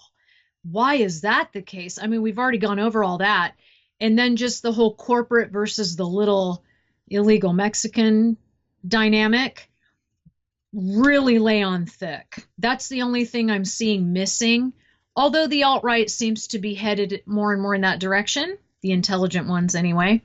Why is that the case? I mean, we've already gone over all that. And then just the whole corporate versus the little illegal Mexican dynamic really lay on thick. That's the only thing I'm seeing missing. Although the alt-right seems to be headed more and more in that direction, the intelligent ones anyway.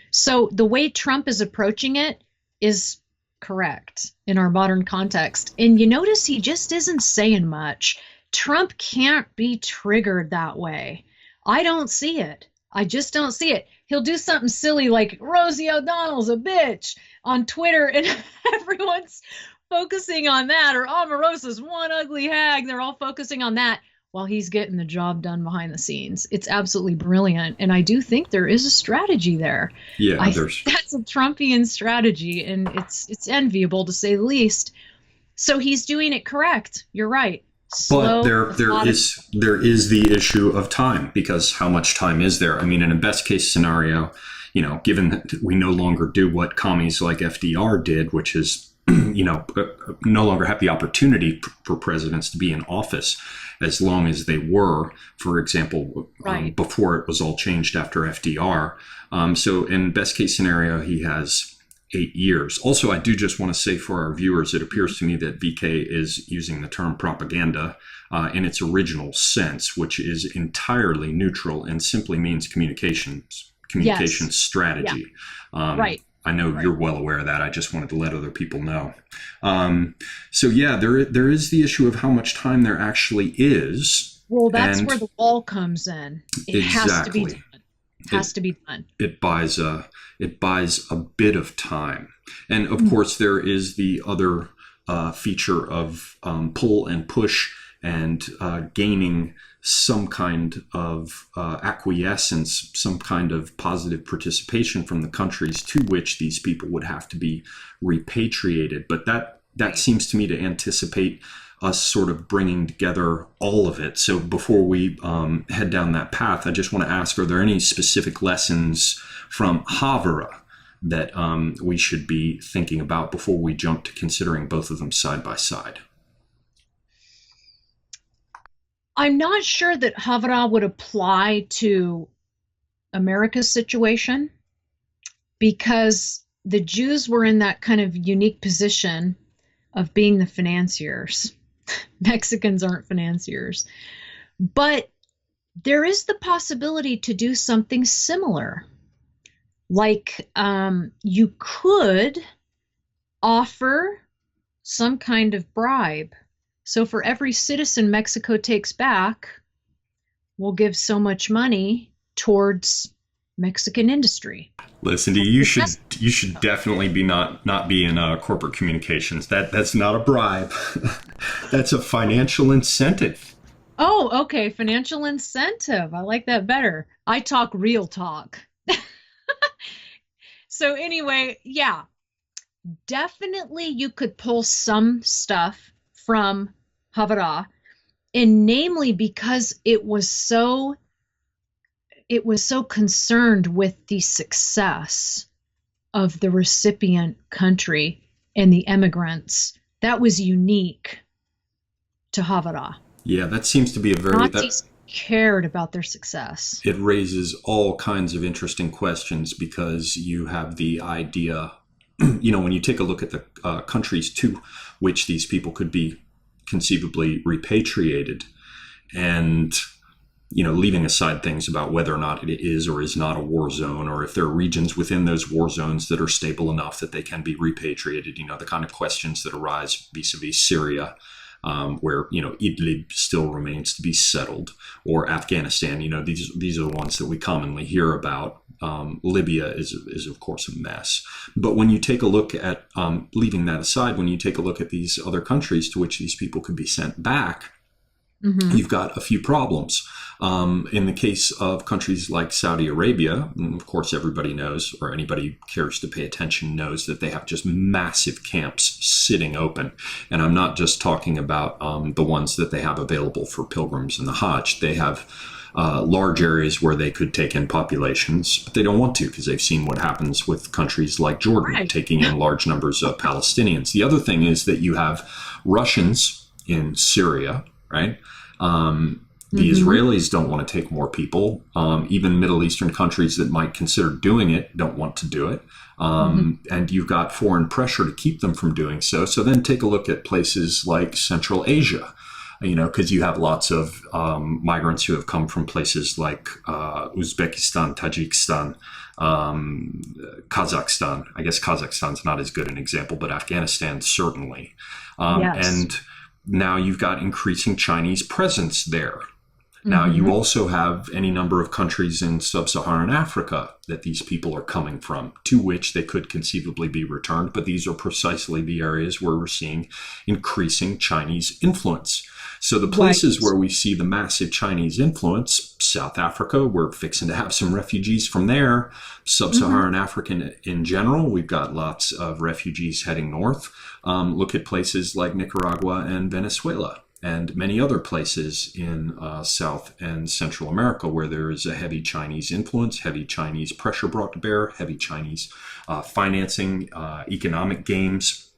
So the way Trump is approaching it is correct in our modern context. And you notice he just isn't saying much. Trump can't be triggered that way. I don't see it. I just don't see it. He'll do something silly like Rosie O'Donnell's a bitch on Twitter, and everyone's focusing on that, or Omarosa's one ugly hag. They're all focusing on that while he's getting the job done behind the scenes. It's absolutely brilliant. And I do think there is a strategy there.
Yeah,
that's a Trumpian strategy, and it's enviable to say the least. So he's doing it correct. You're right.
But there is the issue of time, because how much time is there? I mean, in a best case scenario, given that we no longer do what commies like FDR did, which is, no longer have the opportunity for presidents to be in office as long as they were, for example,
right.
Before it was all changed after FDR. So in best case scenario, he has 8 years. Also, I do just want to say for our viewers, it appears to me that VK is using the term propaganda in its original sense, which is entirely neutral and simply means communication strategy.
Yeah. Right.
I know you're well aware of that. I just wanted to let other people know. So yeah, there is the issue of how much time there actually is.
Well, that's where the wall comes in. It has to be done. Has to be done.
It buys a bit of time, and of course there is the other feature of pull and push and gaining some kind of acquiescence, some kind of positive participation from the countries to which these people would have to be repatriated. But that seems to me to anticipate us sort of bringing together all of it. So before we head down that path, I just want to ask, are there any specific lessons from Haavara that we should be thinking about before we jump to considering both of them side by side?
I'm not sure that Haavara would apply to America's situation, because the Jews were in that kind of unique position of being the financiers. Mexicans aren't financiers. But there is the possibility to do something similar. Like you could offer some kind of bribe. So for every citizen Mexico takes back, we'll give so much money towards Mexican industry.
Listen, you should definitely be not be in corporate communications. That's not a bribe. That's a financial incentive.
Oh, okay, financial incentive. I like that better. I talk real talk. So anyway, yeah, definitely you could pull some stuff from Haavara, and namely because it was so concerned with the success of the recipient country and the immigrants. That was unique to Haavara.
Yeah, that seems to be a very...
Nazis cared about their success.
It raises all kinds of interesting questions, because you have the idea, when you take a look at the countries to which these people could be conceivably repatriated, and leaving aside things about whether or not it is or is not a war zone, or if there are regions within those war zones that are stable enough that they can be repatriated, the kind of questions that arise vis-a-vis Syria, where, Idlib still remains to be settled, or Afghanistan, these are the ones that we commonly hear about. Libya is of course a mess. But when you take a look at, leaving that aside, when you take a look at these other countries to which these people could be sent back, you've got a few problems. In the case of countries like Saudi Arabia, of course, everybody knows, or anybody who cares to pay attention knows, that they have just massive camps sitting open. And I'm not just talking about the ones that they have available for pilgrims and the Hajj. They have large areas where they could take in populations, but they don't want to because they've seen what happens with countries like Jordan taking in large numbers of Palestinians. The other thing is that you have Russians in Syria, right? The Israelis don't want to take more people. Even Middle Eastern countries that might consider doing it don't want to do it. And you've got foreign pressure to keep them from doing so. So then take a look at places like Central Asia, because you have lots of migrants who have come from places like Uzbekistan, Tajikistan, Kazakhstan. I guess Kazakhstan's not as good an example, but Afghanistan certainly. And now you've got increasing Chinese presence there. Now, you also have any number of countries in sub-Saharan Africa that these people are coming from, to which they could conceivably be returned. But these are precisely the areas where we're seeing increasing Chinese influence. So the places where we see the massive Chinese influence, South Africa, we're fixing to have some refugees from there. Sub-Saharan Africa in general, we've got lots of refugees heading north. Look at places like Nicaragua and Venezuela, and many other places in South and Central America where there is a heavy Chinese influence, heavy Chinese pressure brought to bear, heavy Chinese financing, economic games.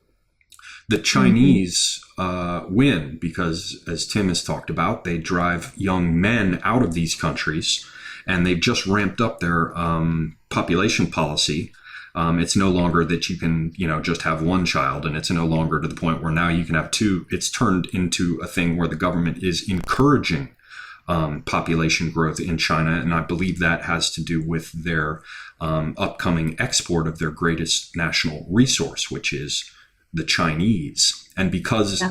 The Chinese win because, as Tim has talked about, they drive young men out of these countries, and they've just ramped up their population policy. It's no longer that you can, just have one child, and it's no longer to the point where now you can have two. It's turned into a thing where the government is encouraging population growth in China, and I believe that has to do with their upcoming export of their greatest national resource, which is the Chinese. And because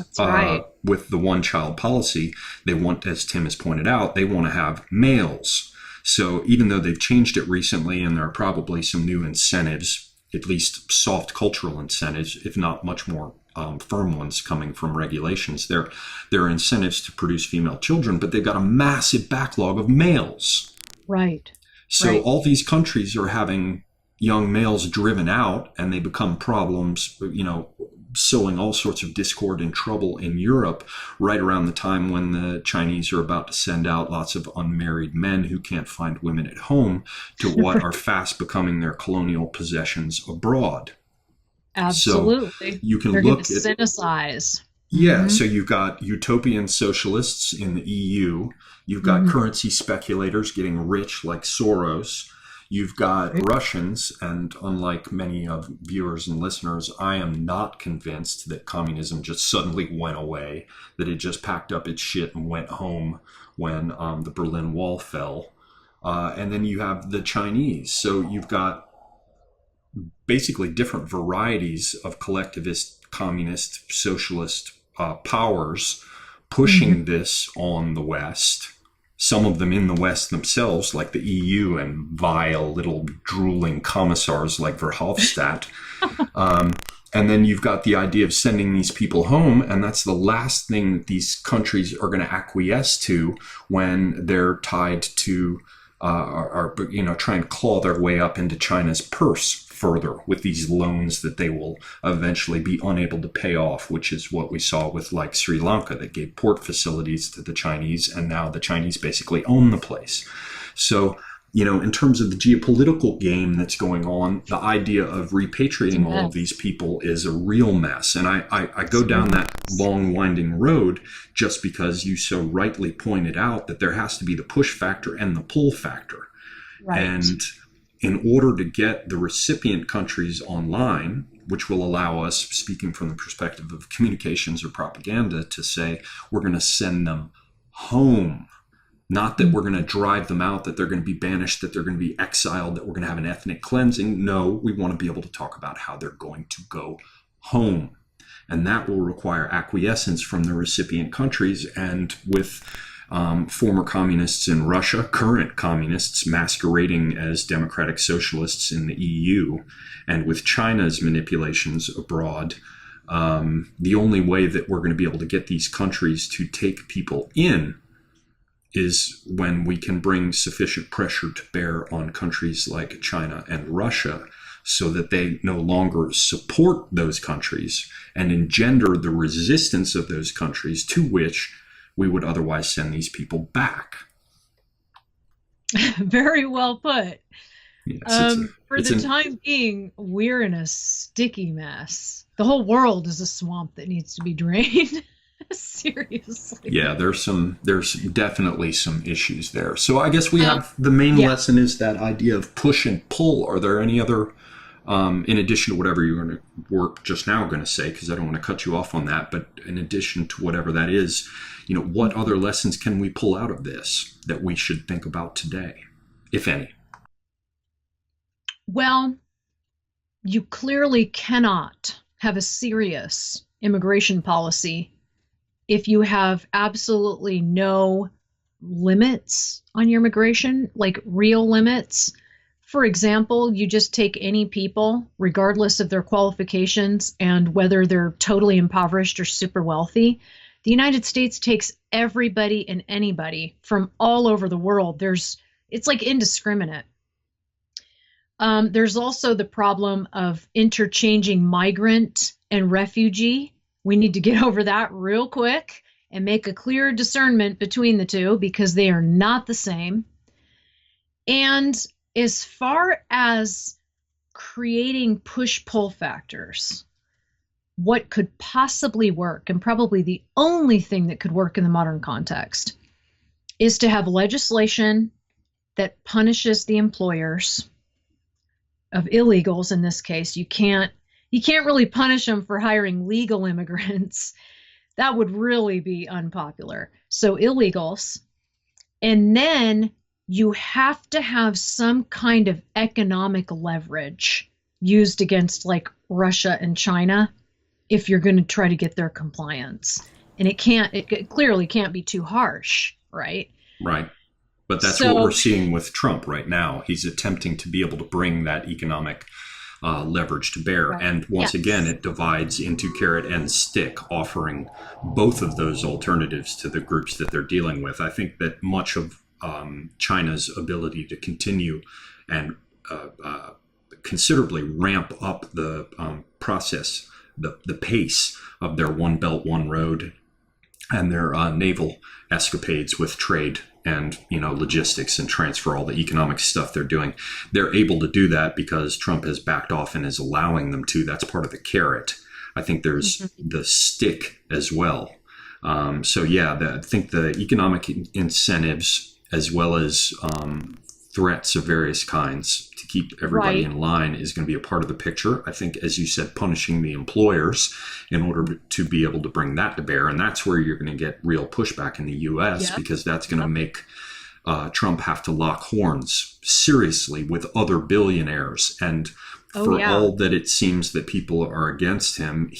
with the one-child policy, they want, as Tim has pointed out, they want to have males. So even though they've changed it recently, and there are probably some new incentives, at least soft cultural incentives, if not much more firm ones coming from regulations, there are incentives to produce female children, but they've got a massive backlog of males.
Right.
So all these countries are having young males driven out, and they become problems, sowing all sorts of discord and trouble in Europe right around the time when the Chinese are about to send out lots of unmarried men who can't find women at home to what are fast becoming their colonial possessions abroad.
Absolutely.
So you can
They're
look
at synthesize.
So you've got utopian socialists in the EU. You've got currency speculators getting rich like Soros. You've got Russians, and unlike many of viewers and listeners, I am not convinced that communism just suddenly went away, that it just packed up its shit and went home when the Berlin Wall fell. And then you have the Chinese. So you've got basically different varieties of collectivist, communist, socialist powers pushing this on the West. Some of them in the West themselves, like the EU, and vile little drooling commissars like Verhofstadt. And then you've got the idea of sending these people home, and that's the last thing that these countries are going to acquiesce to when they're tied to, try and claw their way up into China's purse further with these loans that they will eventually be unable to pay off, which is what we saw with like Sri Lanka, that gave port facilities to the Chinese, and now the Chinese basically own the place. So, in terms of the geopolitical game that's going on, the idea of repatriating all of these people is a real mess. And I go down that long, winding road just because you so rightly pointed out that there has to be the push factor and the pull factor.
Right.
And in order to get the recipient countries online, which will allow us, speaking from the perspective of communications or propaganda, to say we're going to send them home. Not that we're going to drive them out, that they're going to be banished, that they're going to be exiled, that we're going to have an ethnic cleansing. No, we want to be able to talk about how they're going to go home. And that will require acquiescence from the recipient countries. And with former communists in Russia, current communists masquerading as democratic socialists in the EU, and with China's manipulations abroad, The only way that we're going to be able to get these countries to take people in is when we can bring sufficient pressure to bear on countries like China and Russia so that they no longer support those countries and engender the resistance of those countries to which we would otherwise send these people back.
Very well put.
Yes,
For the time being, we're in a sticky mess. The whole world is a swamp that needs to be drained. Seriously.
Yeah, there's definitely some issues there. So I guess we have the main lesson is that idea of push and pull. Are there any other, in addition to whatever you're going to say, because I don't want to cut you off on that, but in addition to whatever that is, what other lessons can we pull out of this that we should think about today, if any?
Well, you clearly cannot have a serious immigration policy if you have absolutely no limits on your immigration, like real limits. For example, you just take any people, regardless of their qualifications and whether they're totally impoverished or super wealthy. The United States takes everybody and anybody from all over the world. It's like indiscriminate. There's also the problem of interchanging migrant and refugee. We need to get over that real quick and make a clear discernment between the two because they are not the same. And as far as creating push-pull factors, what could possibly work, and probably the only thing that could work in the modern context, is to have legislation that punishes the employers of illegals. In this case, you can't really punish them for hiring legal immigrants. That would really be unpopular. So illegals. And then you have to have some kind of economic leverage used against like Russia and China if you're going to try to get their compliance. And it clearly can't be too harsh, right?
Right. But that's what we're seeing with Trump right now. He's attempting to be able to bring that economic leverage to bear. Right. And once again, it divides into carrot and stick, offering both of those alternatives to the groups that they're dealing with. I think that much of China's ability to continue and considerably ramp up the process, the pace of their One Belt, One Road and their naval escapades with trade and logistics and transfer, all the economic stuff they're doing. They're able to do that because Trump has backed off and is allowing them to. That's part of the carrot. I think there's the stick as well. I think the economic incentives as well as threats of various kinds to keep everybody in line is going to be a part of the picture. I think, as you said, punishing the employers in order to be able to bring that to bear. And that's where you're going to get real pushback in the U.S. because that's going to make Trump have to lock horns seriously with other billionaires. And all that it seems that people are against him,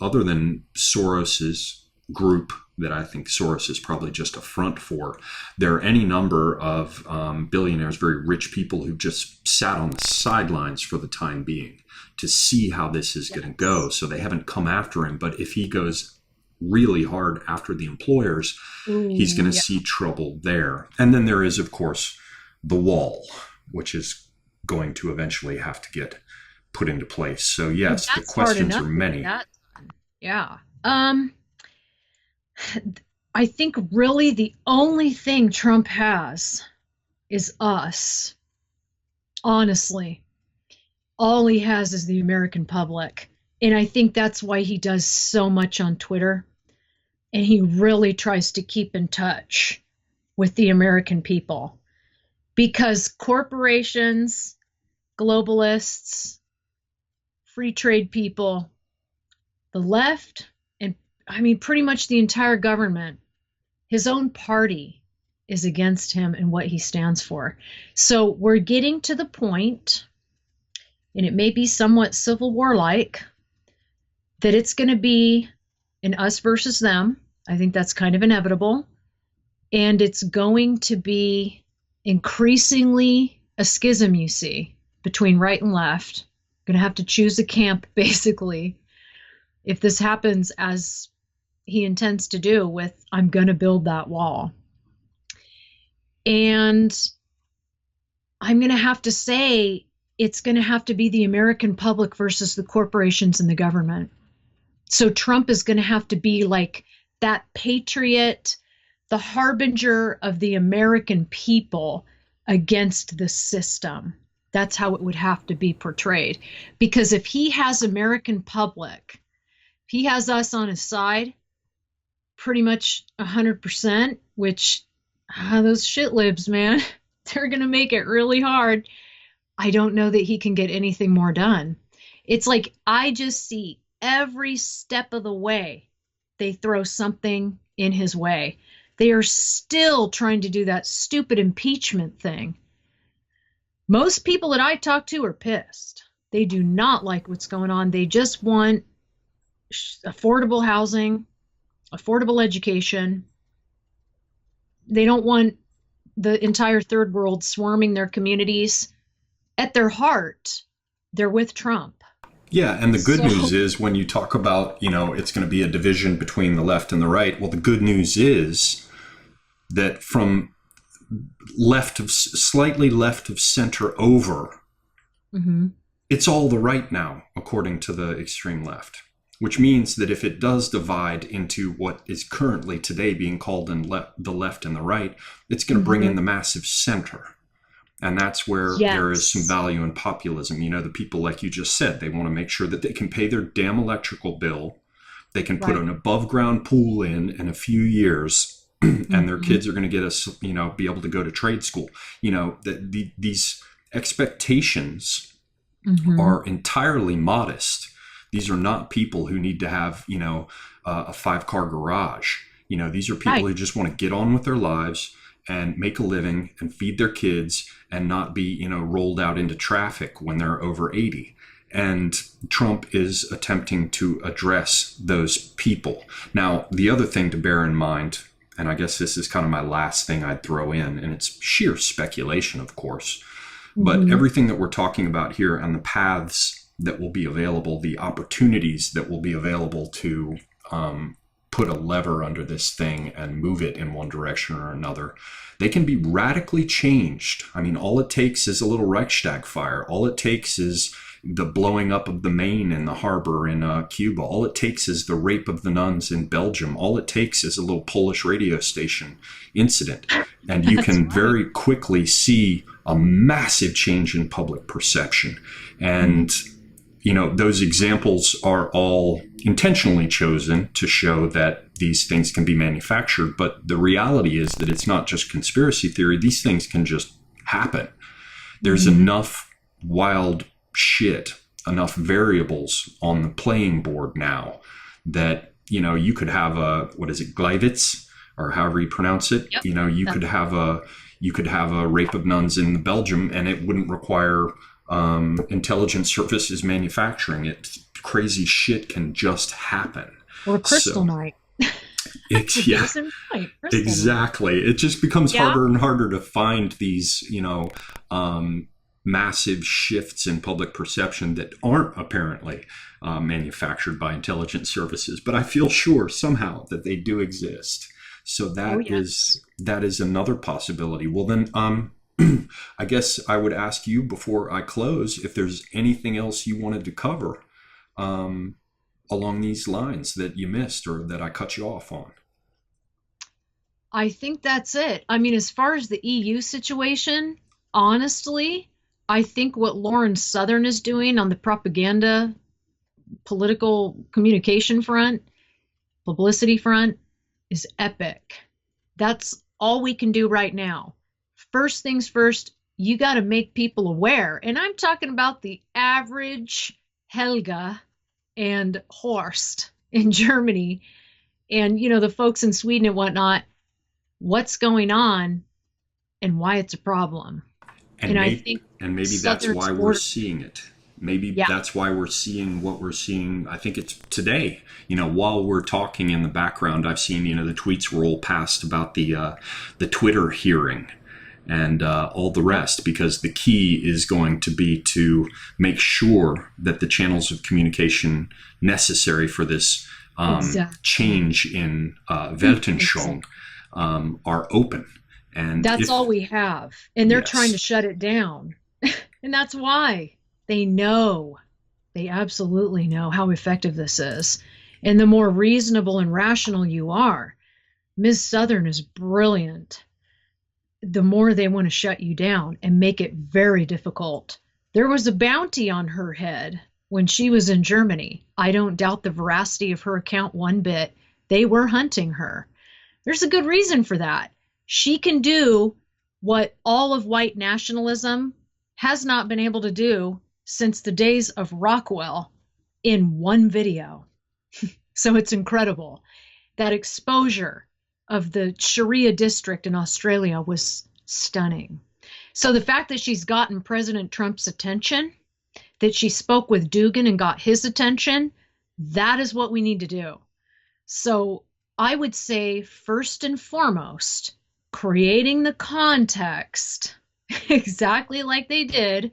other than Soros's group, that I think Soros is probably just a front for. There are any number of billionaires, very rich people who just sat on the sidelines for the time being to see how this is going to go. So they haven't come after him. But if he goes really hard after the employers, he's going to see trouble there. And then there is, of course, the wall, which is going to eventually have to get put into place. So yes, the questions are many.
I think really the only thing Trump has is us. Honestly, all he has is the American public. And I think that's why he does so much on Twitter. And he really tries to keep in touch with the American people. Because corporations, globalists, free trade people, the left, pretty much the entire government, his own party is against him and what he stands for. So we're getting to the point, and it may be somewhat Civil War-like, that it's going to be an us versus them. I think that's kind of inevitable. And it's going to be increasingly a schism, you see, between right and left. Going to have to choose a camp, basically. if this happens as he intends to do with, I'm going to build that wall. And I'm going to have to say, it's going to have to be the American public versus the corporations and the government. So Trump is going to have to be like that patriot, the harbinger of the American people against the system. That's how it would have to be portrayed. Because if he has American public, if he has us on his side, pretty much 100%, which those shit libs, man, they're going to make it really hard. I don't know that he can get anything more done. It's like I just see every step of the way they throw something in his way. They are still trying to do that stupid impeachment thing. Most people that I talk to are pissed. They do not like what's going on. They just want affordable housing, affordable education. They don't want the entire third world swarming their communities. At their heart, they're with Trump.
Yeah, and the good news is when you talk about, it's going to be a division between the left and the right. Well, the good news is that from slightly left of center over, it's all the right now, according to the extreme left. Which means that if it does divide into what is currently today being called the left and the right, it's going to bring in the massive center. And that's where there is some value in populism. The people, like you just said, they want to make sure that they can pay their damn electrical bill. They can put an above ground pool in a few years, and their kids are going to get be able to go to trade school. These expectations are entirely modest. These are not people who need to have, a 5-car garage. These are people who just want to get on with their lives and make a living and feed their kids and not be, rolled out into traffic when they're over 80. And Trump is attempting to address those people. Now, the other thing to bear in mind, and I guess this is kind of my last thing I'd throw in, and it's sheer speculation, of course, but everything that we're talking about here and the paths that will be available, the opportunities that will be available to put a lever under this thing and move it in one direction or another, they can be radically changed. I mean, all it takes is a little Reichstag fire. All it takes is the blowing up of the Maine in the harbor in Cuba. All it takes is the rape of the nuns in Belgium. All it takes is a little Polish radio station incident. And you can very quickly see a massive change in public perception. And those examples are all intentionally chosen to show that these things can be manufactured. But the reality is that it's not just conspiracy theory. These things can just happen. There's enough wild shit, enough variables on the playing board now that, you could have Gleiwitz, or however you pronounce it. Yep. You could have a rape of nuns in Belgium, and it wouldn't require intelligence services manufacturing it. Crazy shit can just happen.
Or crystal night.
Exactly. It just becomes harder and harder to find these, massive shifts in public perception that aren't apparently manufactured by intelligence services. But I feel sure somehow that they do exist. So that is another possibility. Well, then, I guess I would ask you before I close if there's anything else you wanted to cover along these lines that you missed or that I cut you off on.
I think that's it. I mean, as far as the EU situation, honestly, I think what Lauren Southern is doing on the propaganda, political communication front, publicity front is epic. That's all we can do right now. First things first, you got to make people aware. And I'm talking about the average Helga and Horst in Germany and, the folks in Sweden and whatnot, what's going on and why it's a problem. And I think
maybe that's why we're seeing it. Maybe that's why we're seeing what we're seeing. I think it's today, while we're talking in the background, I've seen, the tweets roll past about the Twitter hearing. and all the rest, because the key is going to be to make sure that the channels of communication necessary for this
Exactly.
change in Weltanschauung are open. And
That's all we have. And they're trying to
yes,
shut it down. And that's why they know, they absolutely know how effective this is. And the more reasonable and rational you are, Ms. Southern is brilliant. The more they want to shut you down and make it very difficult. There was a bounty on her head when she was in Germany. I don't doubt the veracity of her account one bit. They were hunting her. There's a good reason for that. She can do what all of white nationalism has not been able to do since the days of Rockwell in one video. So it's incredible. That exposure of the Sharia district in Australia was stunning. So the fact that she's gotten President Trump's attention, that she spoke with Dugan and got his attention, that is what we need to do. So I would say, first and foremost, creating the context exactly like they did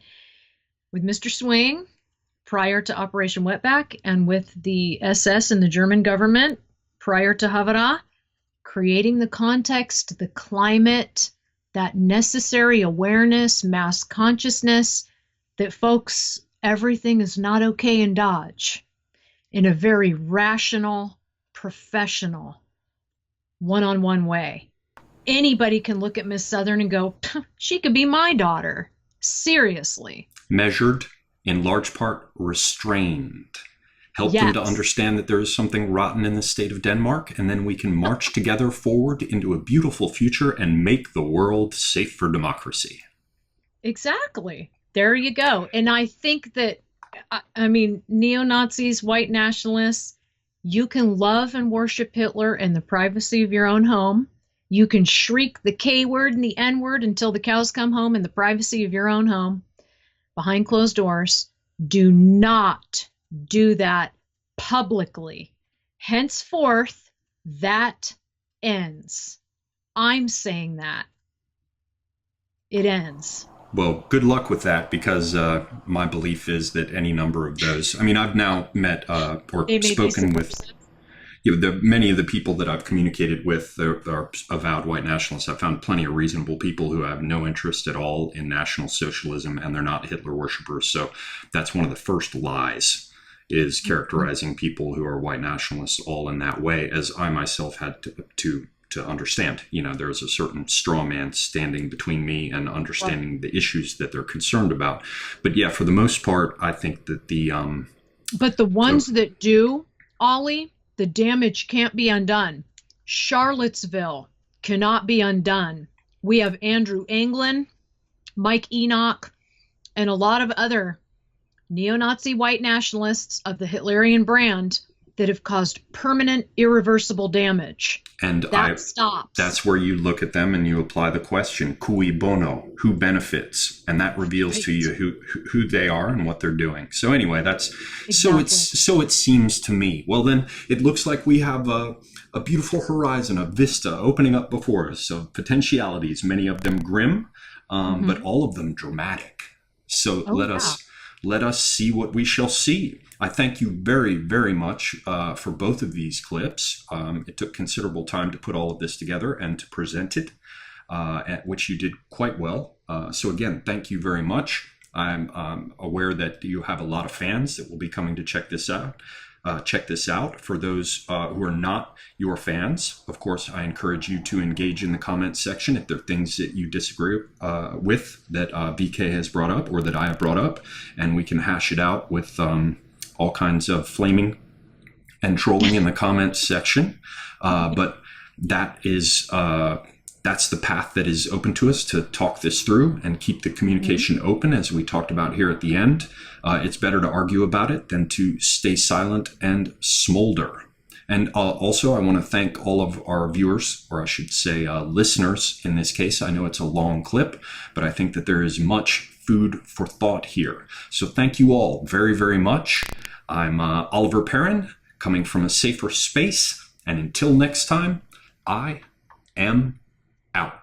with Mr. Swing prior to Operation Wetback and with the SS and the German government prior to Haavara, creating the context, the climate, that necessary awareness, mass consciousness that, folks, everything is not okay in Dodge, in a very rational, professional, one-on-one way. Anybody can look at Miss Southern and go, she could be my daughter. Seriously.
measured, in large part restrained. Help them to understand that there is something rotten in the state of Denmark, and then we can march together forward into a beautiful future and make the world safe for democracy.
Exactly. There you go. And I think that, I mean, neo-Nazis, white nationalists, you can love and worship Hitler in the privacy of your own home. You can shriek the K word and the N word until the cows come home in the privacy of your own home, behind closed doors. Do not do that publicly. Henceforth, that ends. I'm saying that. It ends.
Well, good luck with that, because my belief is that any number of those, I mean, I've now met or spoken with many of the people that I've communicated with. Are avowed white nationalists. I've found plenty of reasonable people who have no interest at all in National Socialism, and they're not Hitler worshippers. So that's one of the first lies, is characterizing people who are white nationalists all in that way, as I myself had to understand. You know, there's a certain straw man standing between me and understanding the issues that they're concerned about. But yeah, for the most part, I think that but the ones
that do, Ollie, the damage can't be undone. Charlottesville cannot be undone. We have Andrew Anglin, Mike Enoch, and a lot of other neo-Nazi white nationalists of the Hitlerian brand that have caused permanent, irreversible damage.
And
that stops.
That's where you look at them and you apply the question, cui bono, who benefits? And that reveals to you who they are and what they're doing. So anyway, that's exactly. So it seems to me. Well, then it looks like we have a beautiful horizon, a vista opening up before us of potentialities, many of them grim, but all of them dramatic. So let us see what we shall see. I thank you very, very much for both of these clips. It took considerable time to put all of this together and to present it, which you did quite well. So again, thank you very much. I'm aware that you have a lot of fans that will be coming to check this out. For those who are not your fans, of course, I encourage you to engage in the comments section if there are things that you disagree with that VK has brought up or that I have brought up, and we can hash it out with all kinds of flaming and trolling in the comments section. But that is that's the path that is open to us to talk this through and keep the communication open, as we talked about here at the end. It's better to argue about it than to stay silent and smolder. And also, I want to thank all of our viewers, or I should say listeners in this case. I know it's a long clip, but I think that there is much food for thought here. So thank you all very, very much. I'm Oliver Perrin, coming from a safer space. And until next time, I am out.